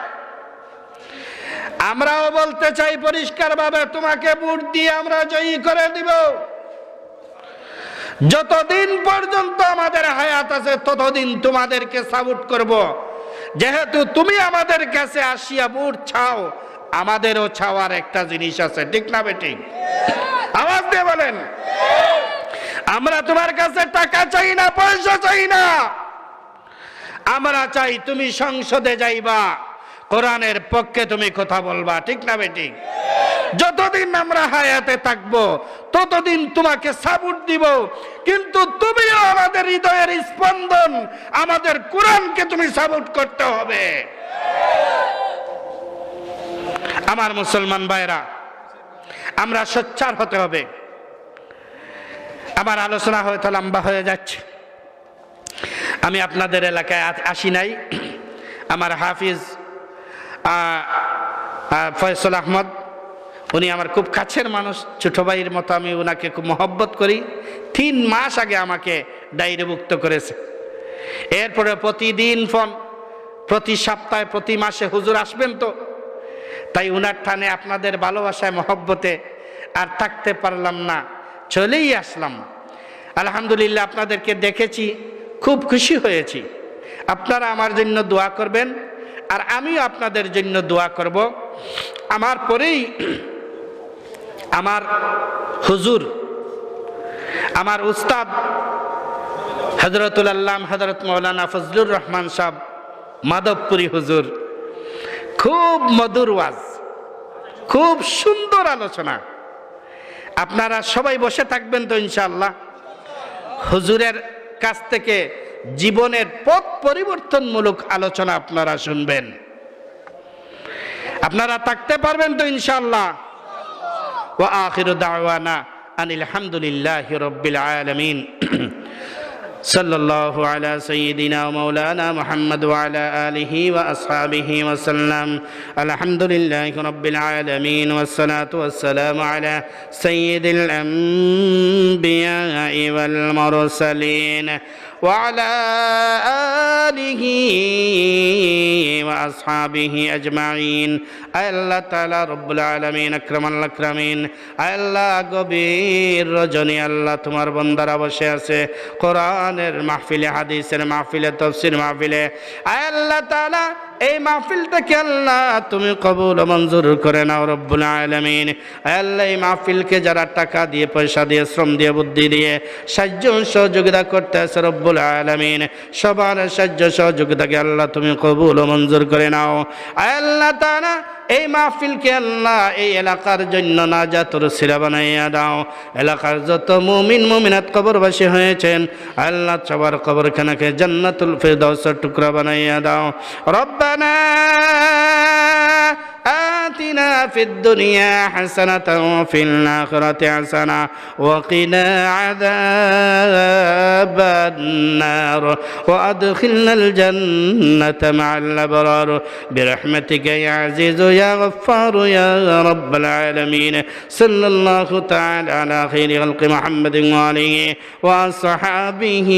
আমরাও বলতে চাই পরিষ্কারভাবে, তোমাকে ভোট দিয়ে আমরা জয়ী করে দিব। যতদিন পর্যন্ত আমাদের হায়াত আছে ততদিন তোমাদেরকে সাপোর্ট করব। যেহেতু তুমি আমাদের কাছে আসিয়া ভোট চাও, আমাদেরও চাওয়ার একটা জিনিস আছে। ঠিক না বেটি? আওয়াজ দিয়ে বলেন। আমরা তোমার কাছে টাকা চাই না, পয়সা চাই না। আমরা চাই তুমি সংসদে যাইবা, কোরআনের পক্ষে তুমি কথা বলবা। ঠিক না বেটি? যতদিন আমরা হায়াতে থাকবো ততদিন তোমাকে সাপোর্ট দিব, কিন্তু তুমিও আমাদের হৃদয়ের স্পন্দন, আমাদের কোরআনকে তুমি সাপোর্ট করতে হবে। আমার মুসলমান ভাইরা, আমরা সোচ্চার হতে হবে। আমার আলোচনা হয়তো লম্বা হয়ে যাচ্ছে। আমি আপনাদের এলাকায় আসি নাই। আমার হাফিজ ফয়সল আহমদ, উনি আমার খুব কাছের মানুষ, ছোট ভাইয়ের মতো। আমি ওনাকে খুব মহব্বত করি। 3 মাস আগে আমাকে ডায়েরিভুক্ত করেছে। এরপরে প্রতিদিন ফোন, প্রতি সপ্তাহে, প্রতি মাসে, হুজুর আসবেন তো? তাই উনার টানে, আপনাদের ভালোবাসায়, মহব্বতে আর থাকতে পারলাম না, চলেই আসলাম। আলহামদুলিল্লাহ, আপনাদেরকে দেখেছি, খুব খুশি হয়েছি। আপনারা আমার জন্য দোয়া করবেন, আর আমিও আপনাদের জন্য দোয়া করব। আমার পরেই আমার হুজুর, আমার উস্তাদ হযরতুল আল্লাম হযরত মাওলানা ফজলুর রহমান সাহেব মাধবপুরী হুজুর, খুব মধুর ওয়াজ, খুব সুন্দর আলোচনা। আপনারা সবাই বসে থাকবেন তো ইনশাআল্লাহ? হুজুরের কাছ থেকে জীবনের পথ পরিবর্তনমূলক আলোচনা আপনারা শুনবেন। আপনারা থাকতে পারবেন তো ইনশাআল্লাহ? ওয়া আখিরু দাওয়ানা আনিল হামদুলিল্লাহি রাব্বিল আলামিন। সাল্লাল্লাহু আলা সাইয়্যিদিনা ওয়া মাওলানা মুহাম্মদ ওয়া আলা আলিহি ওয়া আসহাবিহি ওয়া সাল্লাম। আলহামদুলিল্লাহি রাব্বিল আলামিন ওয়াস সালাতু ওয়াস সালামু আলা সাইয়্যিদিল আমবিয়াই ওয়াল মুরসালিন ওয়া আলা আলিহি ওয়া আসহাবিহি আজমাইন। আল্লাহ তাআলা রব্বুল আলামিন, আকরামাল আকরামিন, আল্লাহ গভীর রজনী আল্লাহ তোমার বান্দারা বসে আছে কোরআনের মাহফিলে, হাদিসের মাহফিলে, তাফসীর মাহফিলে। আল্লাহ তাআলা এই মাহফিলটাকে আল্লাহ তুমি কবুল ও মঞ্জুর করে নাও রব্বুল আলামিন। আল্লাহ এই মাহফিলকে যারা টাকা দিয়ে, পয়সা দিয়ে, শ্রম দিয়ে, বুদ্ধি দিয়ে সাহায্য সহযোগিতা করতে আছে রব্বুল আলামিন, সবার সাহায্য সহযোগিতাকে আল্লাহ তুমি কবুল ও মঞ্জুর করে নাও। আল্লাহ তাআলা এই মাহফিলকে আল্লাহ এই এলাকার জন্য নাজাতের উসিলা বানাইয়া দাও। এলাকার যত মুমিন মুমিনাত কবরবাসী হয়েছেন আল্লাহ সবার কবরখানাকে জান্নাতুল ফিরদাউসের টুকরা বানাইয়া দাও। রব্বানা آتنا في الدنيا حسنة وفي الآخرة حسنة وقنا عذاب النار وأدخلنا الجنة مع الأبرار برحمتك يا عزيز يا غفار يا رب العالمين. صلى الله تعالى على خير خلق محمد وآله وصحابه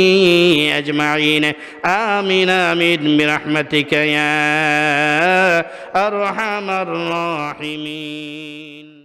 أجمعين. آمين آمين برحمتك يا أرحم الراحمين.